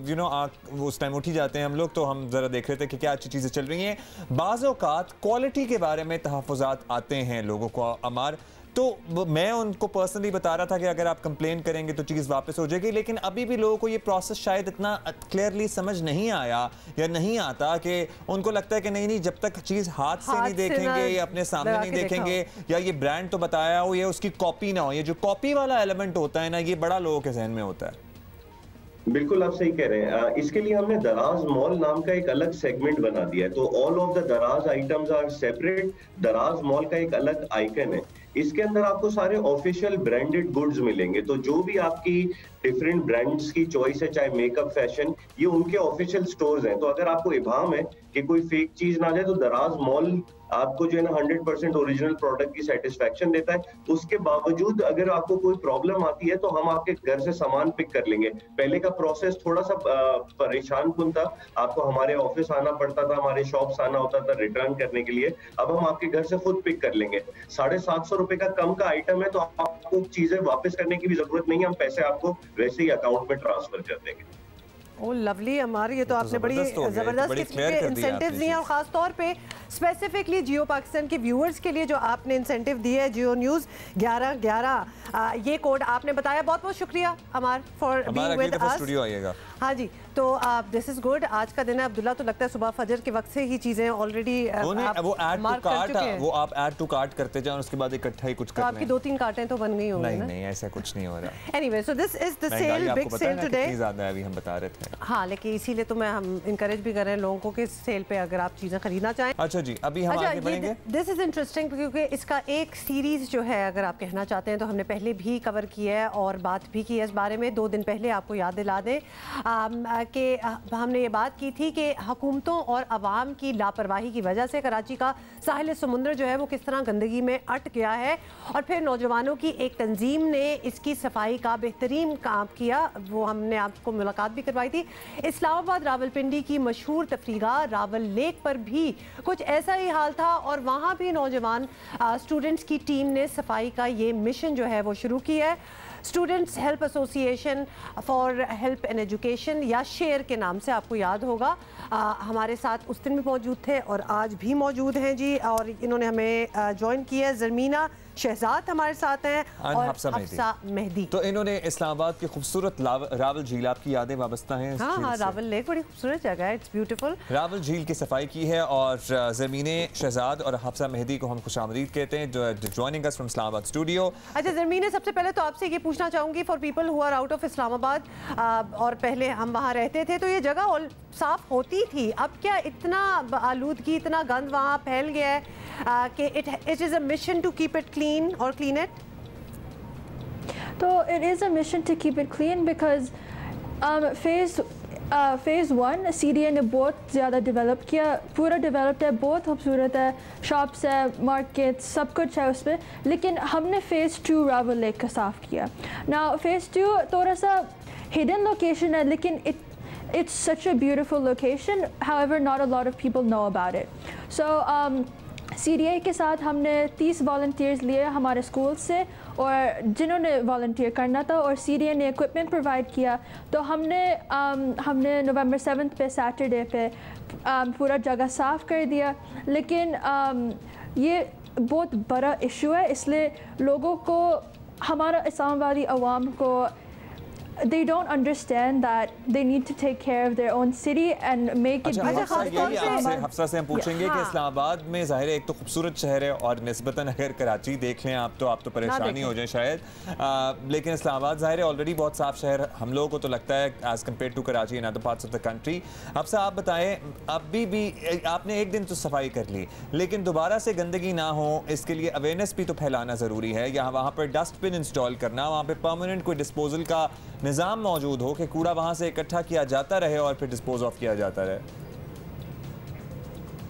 उस टाइम उठ ही जाते हैं हम लोग, तो हम जरा देख रहे थे कि क्या अच्छी चीजें चल रही हैं। बाज़ औक़ात क्वालिटी के बारे में तहफ़्फ़ुज़ात आते हैं लोगों को अमार, तो मैं उनको पर्सनली बता रहा था कि अगर आप कंप्लेन करेंगे तो चीज़ वापस हो जाएगी, लेकिन अभी भी लोगों को ये प्रोसेस शायद इतना क्लियरली समझ नहीं आया या नहीं आता कि उनको लगता है कि नहीं, जब तक चीज़ हाथ से नहीं देखेंगे या अपने सामने नहीं देखेंगे या ये ब्रांड तो बताया हो, ये उसकी कॉपी ना हो, ये जो कॉपी वाला एलिमेंट होता है ना, ये बड़ा लोगों के जहन में होता है। बिल्कुल आप सही कह रहे हैं। इसके लिए हमने दराज मॉल नाम का एक अलग सेगमेंट बना दिया है। तो ऑल ऑफ द दराज आइटम्स आर सेपरेट। दराज मॉल का एक अलग आइकन है, इसके अंदर आपको सारे ऑफिशियल ब्रांडेड गुड्स मिलेंगे। तो जो भी आपकी डिफरेंट ब्रांड्स की चॉइस है, चाहे मेकअप, फैशन, ये उनके ऑफिशियल स्टोर्स हैं। तो अगर आपको इबाम है कि कोई फेक चीज ना जाए तो दराज मॉल आपको जो है ना 100% ओरिजिनल प्रोडक्ट की सेटिस्फेक्शन देता है। उसके बावजूद अगर आपको कोई प्रॉब्लम आती है तो हम आपके घर से सामान पिक कर लेंगे। पहले का प्रोसेस थोड़ा सा परेशान कुन था, आपको हमारे ऑफिस आना पड़ता था, हमारे शॉप्स आना होता था रिटर्न करने के लिए। अब हम आपके घर से खुद पिक कर लेंगे। 750 रुपए का कम का आइटम है तो आपको चीजें वापस करने की भी जरूरत नहीं है, हम पैसे आपको वैसे ही अकाउंट में ट्रांसफर कर देंगे। ओ लवली अमार, ये तो आपने बड़ी ज़बरदस्त किस्म के इंसेंटिव दिए हैं और ख़ास तौर पे स्पेसिफिकली जियो पाकिस्तान के व्यूअर्स के लिए जो आपने इंसेंटिव दिए है जियो न्यूज़ 1111 ये कोड आपने बताया। बहुत बहुत शुक्रिया अमार फॉर बीइंग विद अस। हाँ जी, तो दिस इज गुड। आज का दिन है अब्दुल्ला, तो लगता है सुबह फजर के वक्त से ही चीजें ऑलरेडी वो ऐड टू कार्ट, वो आप ऐड टू कार्ट करते जाओ, उसके बाद इकट्ठा ही कुछ कर रहे हैं। आपकी 2-3 कार्टें तो बन गई होंगी ना? नहीं, ऐसा कुछ नहीं हो रहा। Anyway, so this is the sale, big sale today. ज्यादा है अभी हम बता रहे थे। हाँ, लेकिन इसीलिए तो मैं हम इनकरेज भी कर रहे हैं लोगों को कि सेल पे अगर आप चीजें खरीदना चाहें। अच्छा जी, अभी हम आगे बढ़ेंगे। दिस इज इंटरेस्टिंग क्योंकि इसका एक सीरीज जो है अगर आप कहना चाहते हैं तो हमने पहले भी कवर किया है और बात भी की है इस बारे में। 2 दिन पहले आपको याद दिला दें कि हमने ये बात की थी कि हुकूमतों और अवाम की लापरवाही की वजह से कराची का साहिल समुंदर जो है वो किस तरह गंदगी में अट गया है और फिर नौजवानों की एक तंजीम ने इसकी सफाई का बेहतरीन काम किया। वो हमने आपको मुलाकात भी करवाई थी। इस्लामाबाद रावलपिंडी की मशहूर तफरीगाह रावल लेक पर भी कुछ ऐसा ही हाल था और वहाँ भी नौजवान स्टूडेंट्स की टीम ने सफाई का ये मिशन जो है वो शुरू किया है। Students help association for help in education या शेयर के नाम से, आपको याद होगा। हमारे साथ उस दिन भी मौजूद थे और आज भी मौजूद हैं जी, और इन्होंने हमें ज्वाइन किया। ज़रमीना शहजाद हमारे साथ हैं और हफ्सा मेहदी। तो इन्होंने इस्लामाबाद की खूबसूरत रावल झील, आपकी यादें वाबस्ता हैं? हाँ, रावल लेक बड़ी खूबसूरत जगह है, इट्स ब्यूटीफुल। रावल झील की सफाई की है और ज़रमीने शहजाद और हफ्सा मेहदी को हम खुशामदीद कहते हैं जो joining us from Islamabad studio. अच्छा ज़रमीने, सबसे पहले तो आपसे ये पूछना चाहूँगी for people who are out of Islamabad, और पहले हम वहाँ रहते थे तो ये जगह साफ होती थी, अब क्या इतना आलूदगी, इतना गंद वहाँ फैल गया है कि it is a mission to keep it clean और क्लीन इट? तो it is a mission to keep it clean because phase 1 CDA ने बहुत ज़्यादा डेवलप किया, पूरा डेवलप्ड है, बहुत खूबसूरत है, शॉप्स है, मार्केट, सब कुछ है उसमें। लेकिन हमने फेज़ 2 रावल लेक का साफ़ किया ना। फेज़ 2 थोड़ा सा हिडन लोकेशन है लेकिन it's such a beautiful location, however not a lot of people know about it. So CDA के साथ हमने 30 वॉलंटियर्स लिए हमारे स्कूल से और जिन्होंने वॉलंटियर करना था, और CDA ने इक्विपमेंट प्रोवाइड किया। तो हमने नवंबर 7 पे सैटरडे पे पूरा जगह साफ़ कर दिया। लेकिन ये बहुत बड़ा इशू है, इसलिए लोगों को, हमारा इस्लामाबादी अवाम को, they don't understand that they need to take care of their own city and make it beautiful. Hafsa से हम पूछेंगे कि इस्लामाबाद में ज़ाहिर है एक तो खूबसूरत शहर है और निस्बतन अगर कराची देख लें आप तो परेशानी हो जाए शायद, लेकिन इस्लामाबाद ज़ाहिर है ऑलरेडी बहुत साफ शहर हम लोगों को तो लगता है as compare to Karachi in other parts of the country. Hafsa आप बताएं, अभी भी आपने एक दिन तो सफाई कर ली लेकिन दोबारा से गंदगी ना हो इसके लिए अवेयरनेस भी तो फैलाना ज़रूरी है। यहाँ वहाँ पर डस्टबिन इंस्टॉल करना, वहाँ पर परमानेंट कोई डिस्पोजल का निज़ाम मौजूद हो कि कूड़ा वहाँ से इकट्ठा किया जाता रहे और फिर डिस्पोज ऑफ किया जाता रहे।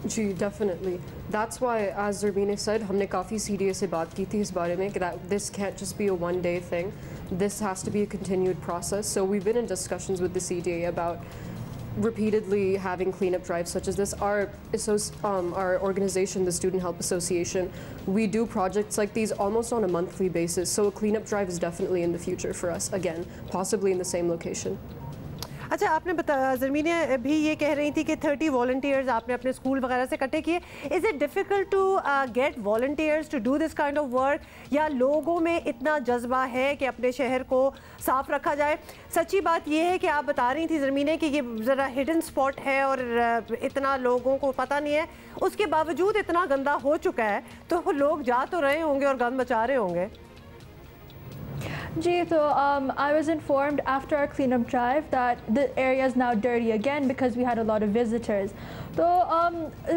जी definitely, that's why as Zarmeen said हमने काफ़ी CDA से बात की थी इस बारे में कि this can't just be a one day thing, this has to be a continued process. So we've been in discussions with the CDA about repeatedly having cleanup drives such as this. Our organization, the Student Help Association, we do projects like these almost on a monthly basis. So a cleanup drive is definitely in the future for us, again, possibly in the same location. अच्छा, आपने बताया, ज़रमीने भी ये कह रही थी कि 30 volunteers आपने अपने स्कूल वगैरह से इकट्ठे किए। Is it difficult to get volunteers to do this kind of work, या लोगों में इतना जज्बा है कि अपने शहर को साफ़ रखा जाए? सच्ची बात ये है कि आप बता रही थी ज़रमीने कि ये ज़रा हिडन स्पॉट है और इतना लोगों को पता नहीं है, उसके बावजूद इतना गंदा हो चुका है तो लोग जा तो रहे होंगे और गंद मचा रहे होंगे। जी, तो I was informed after our cleanup drive that the area is now dirty again because we had a lot of visitors. तो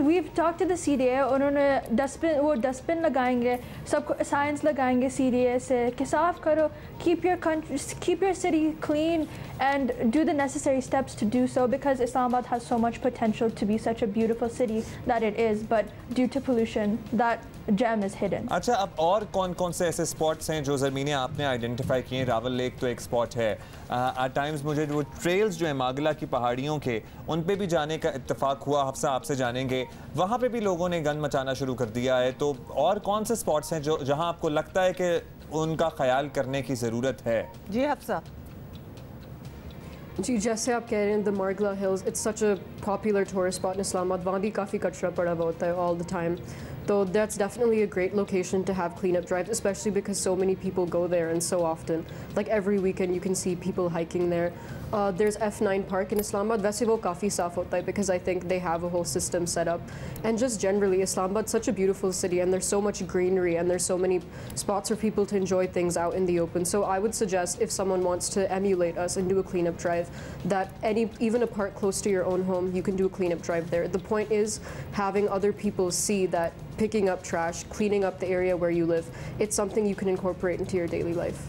we've talked to the CDA, उन्होंने डस्टबिन लगाएंगे, सबको साइंस लगाएंगे CDA से कि साफ करो, keep your city clean and do the necessary steps to do so because Islamabad has so much potential to be such a beautiful city that it is, but due to pollution that gem is hidden. अच्छा, अब और कौन-कौन से ऐसे spots हैं जो ज़मीनें आपने आइडेंटिफाई किए? रावल लेक तो एक स्पॉट है। एट टाइम्स मुझे वो ट्रेल्स जो है मागला की पहाड़ियों के, उन पे भी जाने का इत्तेफाक हुआ। हफ्सा आपसे जानेंगे, वहाँ पे भी लोगों ने गन मचाना शुरू कर दिया है। तो और कौन से स्पॉट्स हैं जो जहाँ आपको लगता है कि उनका ख्याल करने की ज़रूरत है? जी हफ्सा। जी, जैसे आप कह रहे हैं the Margalla hills, it's such a popular tourist spot in Islamabad. वहाँ भी काफ़ी कचरा पड़ा हुआ होता है all the time. So that's definitely a great location to have cleanup drives, especially because so many people go there and so often. Like every weekend you can see people hiking there. There's F9 Park in Islamabad. वैसे वो काफ़ी साफ होता है because I think they have a whole system set up. And just generally, Islamabad's such a beautiful city and there's so much greenery and there's so many spots for people to enjoy things out in the open. So I would suggest if someone wants to emulate us and do a cleanup drive, that even a park close to your own home, you can do a cleanup drive there. The point is having other people see that picking up trash, cleaning up the area where you live, it's something you can incorporate into your daily life.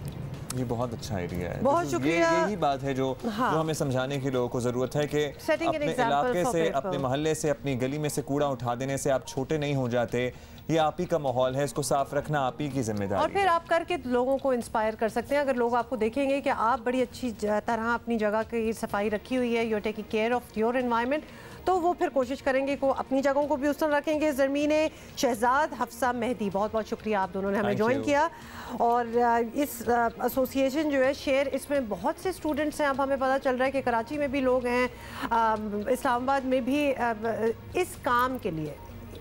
ये बहुत अच्छा idea है। बहुत शुक्रिया। यही बात है जो हमें समझाने की लोगों को ज़रूरत है कि अपने इलाके से, अपने मोहल्ले से, अपनी गली में से कूड़ा उठा देने से आप छोटे नहीं हो जाते। ये आप ही का माहौल है, इसको साफ रखना आप ही की जिम्मेदारी है। और फिर आप करके लोगों को इंस्पायर कर सकते हैं। अगर लोग आपको देखेंगे कि आप बड़ी अच्छी तरह अपनी जगह की सफाई रखी हुई है, you are taking care of your environment, तो वो फिर कोशिश करेंगे को अपनी जगहों को भी उस तरह रखेंगे। ज़रमीने शहजाद, हफ्सा मेहदी, बहुत बहुत शुक्रिया आप दोनों ने हमें ज्वाइन किया। और इस एसोसिएशन जो है शेयर, इसमें बहुत से स्टूडेंट्स हैं। अब हमें पता चल रहा है कि कराची में भी लोग हैं, इस्लामाबाद में भी इस काम के लिए,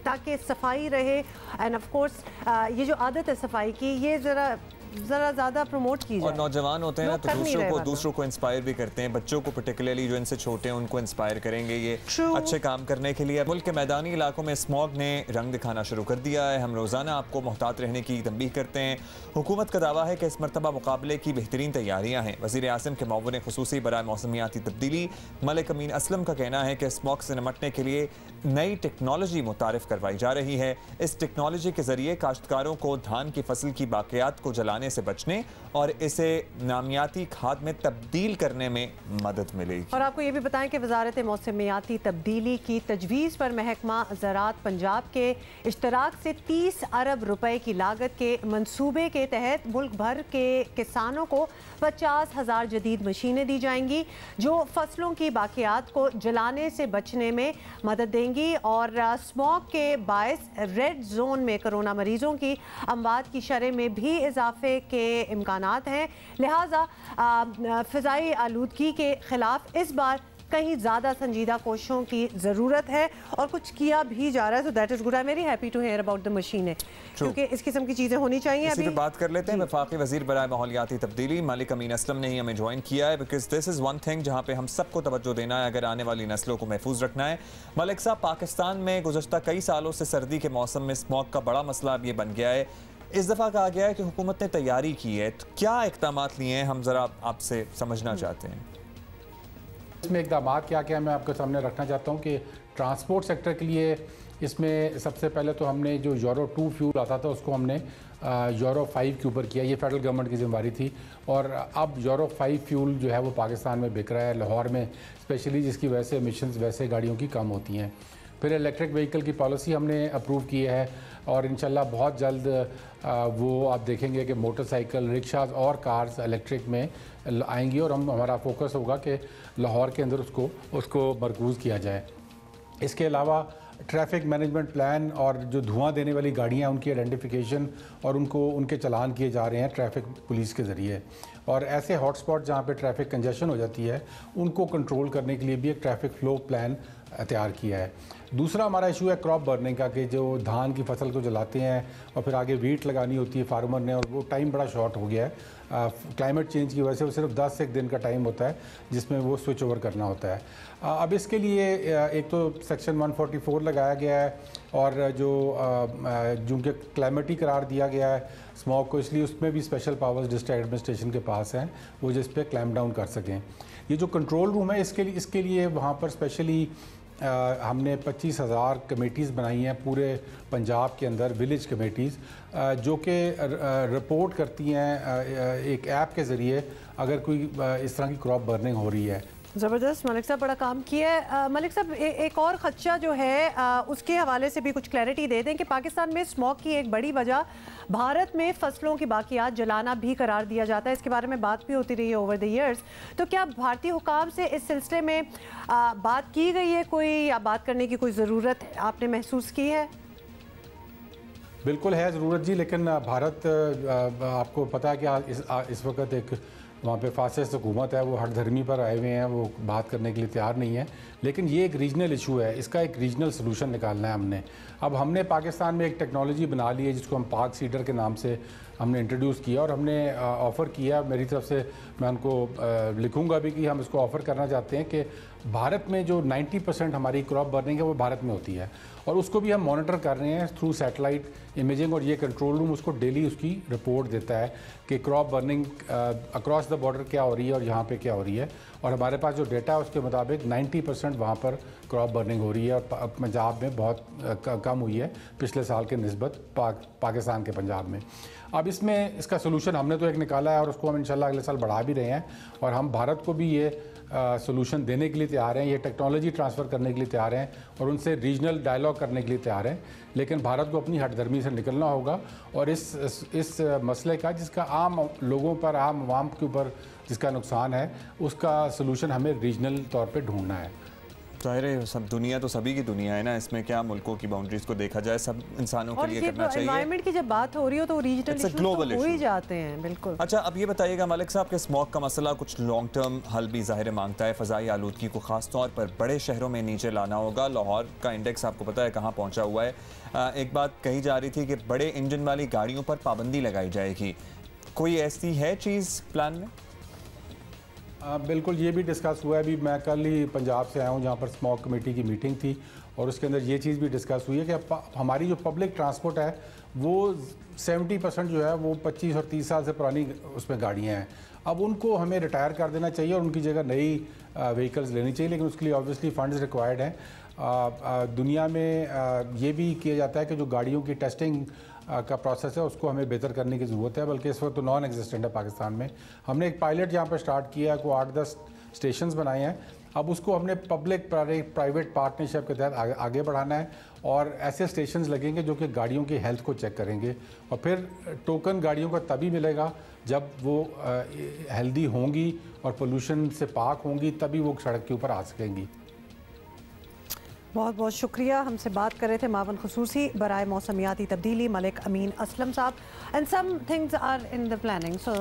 ताकि सफाई रहे। एंड ऑफ कोर्स ये जो आदत है सफाई की, ये ज़रा ज़्यादा प्रमोट की जाए। और नौजवान होते हैं ना, तो दूसरों को इंस्पायर भी करते हैं। बच्चों को पर्टिकुलरली जो इनसे छोटे हैं उनको इंस्पायर करेंगे ये अच्छे काम करने के लिए। मुल्क के मैदानी इलाकों में स्मॉग ने रंग दिखाना शुरू कर दिया है। हम रोज़ाना आपको मोहतात रहने की तंबीह करते हैं। हुकूमत का दावा है कि इस मरतबा मुकाबले की बेहतरीन तैयारियाँ हैं। वज़ीर आज़म के मुआविन खुसूसी बराए मौसमियाती तब्दीली मलिक अमीन असलम का कहना है कि स्मॉग से निमटने के लिए नई टेक्नोलॉजी मुतारिफ करवाई जा रही है। इस टेक्नोलॉजी के ज़रिए काश्तकारों को धान की फसल की बाक़ियात को जलाने से बचने और इसे नामियाती खाद में तब्दील करने में मदद मिलेगी। और आपको ये भी बताएं कि वजारत मौसमियाती तब्दीली की तजवीज़ पर महकमा ज़राअत पंजाब के इश्तराक से 30 अरब रुपए की लागत के मंसूबे के तहत मुल्क भर के किसानों को 50,000 जदीद मशीनें दी जाएंगी, जो फसलों की बाक़ियात को जलाने से बचने में मदद देंगी। और स्मॉग के बायस रेड जोन में कोरोना मरीजों की अमवात की शरह में भी इजाफे के इम्कानात हैं। लिहाजा फ़िज़ाई आलूदगी के ख़िलाफ़ इस बार कहीं ज़्यादा संजीदा कोशिशों की ज़रूरत है और कुछ किया भी जा रहा है। So that is good. I am very happy to hear about the मशीनें, क्योंकि इस किस्म की चीज़ें होनी चाहिए। अभी बात कर लेते हैं। वफाकी वज़ीर बराए माहौलियाती तब्दीली मलिक अमीन असलम ने ही हमें ज्वाइन किया है, because this is one thing जहाँ पे हम सबको तवज्जो देना है अगर आने वाली नस्लों को महफूज रखना है। मलिक साहब, पाकिस्तान में गुज़श्ता कई सालों से सर्दी के मौसम में स्मॉग का बड़ा मसला अब ये बन गया है। इस दफ़ा कहा गया है कि हुकूमत ने तैयारी की है, तो क्या इक़दाम लिए हैं, हम ज़रा आपसे समझना चाहते हैं। इसमें इक़दाम क्या क्या मैं आपके सामने रखना चाहता हूँ कि ट्रांसपोर्ट सेक्टर के लिए इसमें सबसे पहले तो हमने जो यूरो 2 फ्यूल आता था उसको हमने यूरो 5 के ऊपर किया। ये फेडरल गवर्नमेंट की जिम्मेदारी थी और अब यूरो 5 फ्यूल जो है वो पाकिस्तान में बिक रहा है, लाहौर में स्पेशली, जिसकी वजह से एमिशंस वैसे गाड़ियों की कम होती हैं। फिर इलेक्ट्रिक व्हीकल की पॉलिसी हमने अप्रूव की है और इंशाल्लाह बहुत जल्द वो आप देखेंगे कि मोटरसाइकिल, रिक्शाज और कार्स इलेक्ट्रिक में आएंगी और हमारा फोकस होगा कि लाहौर के अंदर उसको मरकूज़ किया जाए। इसके अलावा ट्रैफिक मैनेजमेंट प्लान और जो धुआं देने वाली गाड़ियाँ उनकी आइडेंटिफिकेशन और उनके चालान किए जा रहे हैं ट्रैफिक पुलिस के ज़रिए। और ऐसे हॉटस्पॉट जहाँ पे ट्रैफिक कंजेशन हो जाती है उनको कंट्रोल करने के लिए भी एक ट्रैफिक फ़्लो प्लान तैयार किया है। दूसरा हमारा इशू है क्रॉप बर्निंग का, कि जो धान की फसल को जलाते हैं और फिर आगे वीट लगानी होती है फार्मर ने, और वो टाइम बड़ा शॉर्ट हो गया है। क्लाइमेट चेंज की वजह से वो सिर्फ 10 एक दिन का टाइम होता है जिसमें वो स्विच ओवर करना होता है। अब इसके लिए एक तो सेक्शन 144 लगाया गया है और जो कि क्लाइमेटी करार दिया गया है स्मॉग को, इसलिए उसमें भी स्पेशल पावर्स डिस्ट्रिक्ट एडमिनिस्ट्रेशन के पास हैं वो जिस पे क्लैम्प डाउन कर सकें। ये जो कंट्रोल रूम है इसके लिए वहाँ पर स्पेशली हमने 25,000 कमेटीज़ बनाई हैं पूरे पंजाब के अंदर, विलेज कमेटीज़, जो कि रिपोर्ट करती हैं एक ऐप के ज़रिए अगर कोई इस तरह की क्रॉप बर्निंग हो रही है। ज़बरदस्त, मलिक साहब बड़ा काम किया है। मलिक साहब एक और खदशा जो है उसके हवाले से भी कुछ क्लैरिटी दे दें कि पाकिस्तान में स्मॉग की एक बड़ी वजह भारत में फसलों की बाकियात जलाना भी करार दिया जाता है। इसके बारे में बात भी होती रही है ओवर द ईयर्स। तो क्या भारतीय हुकाम से इस सिलसिले में बात की गई है कोई, या बात करने की कोई ज़रूरत आपने महसूस की है? बिल्कुल है ज़रूरत जी, लेकिन भारत आपको पता है कि इस वक्त एक वहाँ पे फासिस्ट हुकूमत है, वो हर धर्मी पर आए हुए हैं, वो बात करने के लिए तैयार नहीं है। लेकिन ये एक रीजनल इशू है, इसका एक रीजनल सोल्यूशन निकालना है हमने। अब हमने पाकिस्तान में एक टेक्नोलॉजी बना ली है जिसको हम पाक सीडर के नाम से हमने इंट्रोड्यूस किया और हमने ऑफ़र किया। मेरी तरफ से मैं उनको लिखूंगा भी कि हम इसको ऑफ़र करना चाहते हैं कि भारत में जो 90% हमारी क्रॉप बर्निंग है वो भारत में होती है और उसको भी हम मॉनिटर कर रहे हैं थ्रू सैटेलाइट इमेजिंग, और ये कंट्रोल रूम उसको डेली उसकी रिपोर्ट देता है कि crop burning across the border क्या हो रही है और यहाँ पे क्या हो रही है। और हमारे पास जो डेटा है उसके मुताबिक 90% वहाँ पर क्रॉप बर्निंग हो रही है और पंजाब में बहुत कम हुई है पिछले साल के निस्बत पाकिस्तान के पंजाब में। अब इसमें इसका सोल्यूशन हमने तो एक निकाला है और उसको हम इंशाल्लाह अगले साल बढ़ा भी रहे हैं और हम भारत को भी ये सोल्यूशन देने के लिए तैयार हैं, ये टेक्नोलॉजी ट्रांसफ़र करने के लिए तैयार हैं और उनसे रीजनल डायलॉग करने के लिए तैयार हैं। लेकिन भारत को अपनी हठधर्मी से निकलना होगा और इस मसले का जिसका आम लोगों पर, आम आवाम के ऊपर जिसका नुकसान है, उसका सोल्यूशन हमें रीजनल तौर पे ढूंढना है। ज़ाहिर है सब दुनिया तो सभी की दुनिया है ना, इसमें क्या मुल्कों की बाउंड्रीज को देखा जाए, सब इंसानों के लिए करना चाहिए। एनवायरनमेंट की जब बात हो रही हो तो रीजनल इश्यूज तो हो ही जाते हैं। बिल्कुल। अच्छा, अब ये बताइएगा मलिक साहब कि स्मॉग का मसला कुछ लॉन्ग टर्म हल भी ज़ाहिर मांगता है। फ़ज़ाई आलूदगी को ख़ास तौर पर बड़े शहरों में नीचे लाना होगा। लाहौर का इंडेक्स आपको पता है कहाँ पहुँचा हुआ है। एक बात कही जा रही थी कि बड़े इंजन वाली गाड़ियों पर पाबंदी लगाई जाएगी, कोई ऐसी है चीज़ प्लान में? बिल्कुल, ये भी डिस्कस हुआ है। अभी मैं कल ही पंजाब से आया हूँ जहाँ पर स्मॉग कमेटी की मीटिंग थी और उसके अंदर ये चीज़ भी डिस्कस हुई है कि हमारी जो पब्लिक ट्रांसपोर्ट है वो 70% जो है वो 25 और 30 साल से पुरानी उसमें गाड़ियाँ हैं। अब उनको हमें रिटायर कर देना चाहिए और उनकी जगह नई व्हीकल्स लेनी चाहिए, लेकिन उसके लिए ऑब्वियसली फंड्स रिक्वायर्ड हैं। दुनिया में ये भी किया जाता है कि जो गाड़ियों की टेस्टिंग का प्रोसेस है उसको हमें बेहतर करने की ज़रूरत है, बल्कि इस वक्त तो नॉन एग्जिस्टेंट है पाकिस्तान में। हमने एक पायलट यहाँ पर स्टार्ट किया है, को 8-10 स्टेशंस बनाए हैं। अब उसको हमने पब्लिक प्राइवेट पार्टनरशिप के तहत आगे बढ़ाना है और ऐसे स्टेशंस लगेंगे जो कि गाड़ियों की हेल्थ को चेक करेंगे और फिर टोकन गाड़ियों का तभी मिलेगा जब वो हेल्दी होंगी और पोल्यूशन से पाक होंगी, तभी वो सड़क के ऊपर आ सकेंगी। बहुत बहुत शुक्रिया। हमसे बात कर रहे थे मावन खुसूसी बराए मौसमियाती तब्दीली मलिक अमीन असलम साहब। And some things are in the planning, so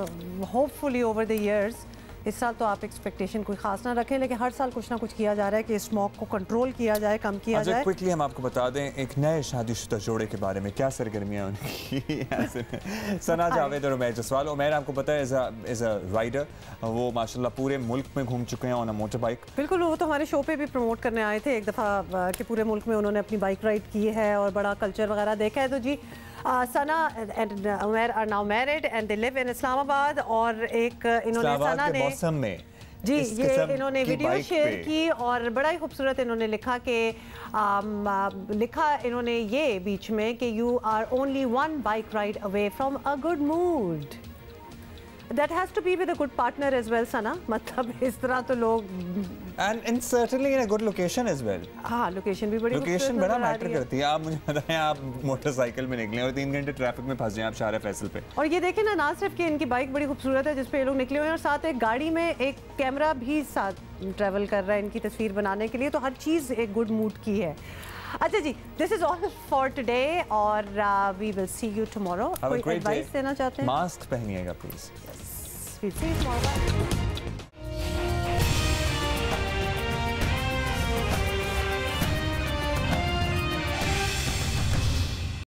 hopefully over the years, इस साल तो आप एक्सपेक्टेशन कोई खास ना रखें, लेकिन हर साल कुछ ना कुछ किया जा रहा है कि स्मॉग को कंट्रोल किया जाए, कम किया जाए। क्विकली हम आपको बता दें एक नए शादीशुदा जोड़े के बारे में क्या सरगर्मियाँ उनकी सना जावेद और उमैर जसवाल। उमैर आपको पता है एज अ राइडर वो माशाल्लाह पूरे मुल्क में घूम चुके हैं ऑन अ मोटर बाइक। बिल्कुल, वो तो हमारे शो पे भी प्रमोट करने आए थे एक दफ़ा कि पूरे मुल्क में उन्होंने अपनी बाइक राइड की है और बड़ा कल्चर वगैरह देखा है। तो जी Sana and Umair are now married and they live in Islamabad और एक इन्होंने सना ने मौसम में जी ये इन्होंने वीडियो शेयर की और बड़ा ही खूबसूरत इन्होंने लिखा कि लिखा इन्होंने ये बीच में कि you are only one bike ride away from a good mood, that has to be with a good partner as well. Sana मतलब इस तरह तो लोग and certainly in a good location as well. हाँ, लोकेशन भी बड़ी लोकेशन बड़ा matter करती है। आप मुझे बताएं, आप मोटरसाइकिल में निकले और 3 घंटे ट्रैफिक में फंस जाएं आप शाहरा फैसल पे। और ये देखें ना सिर्फ कि इनकी बाइक बड़ी खूबसूरत है जिस पे ये लोग निकले हुए हैं और साथ एक गाड़ी में एक कैमरा भी साथ ट्रैवल कर रहा है इनकी तस्वीर बनाने के लिए, तो हर चीज़ एक गुड मूड की है। अच्छा जी, this is all for today और we will see you tomorrow. कोई एडवाइस देना चाहते हैं? मास्क पहनिएगा please. We'll see you tomorrow. Bye.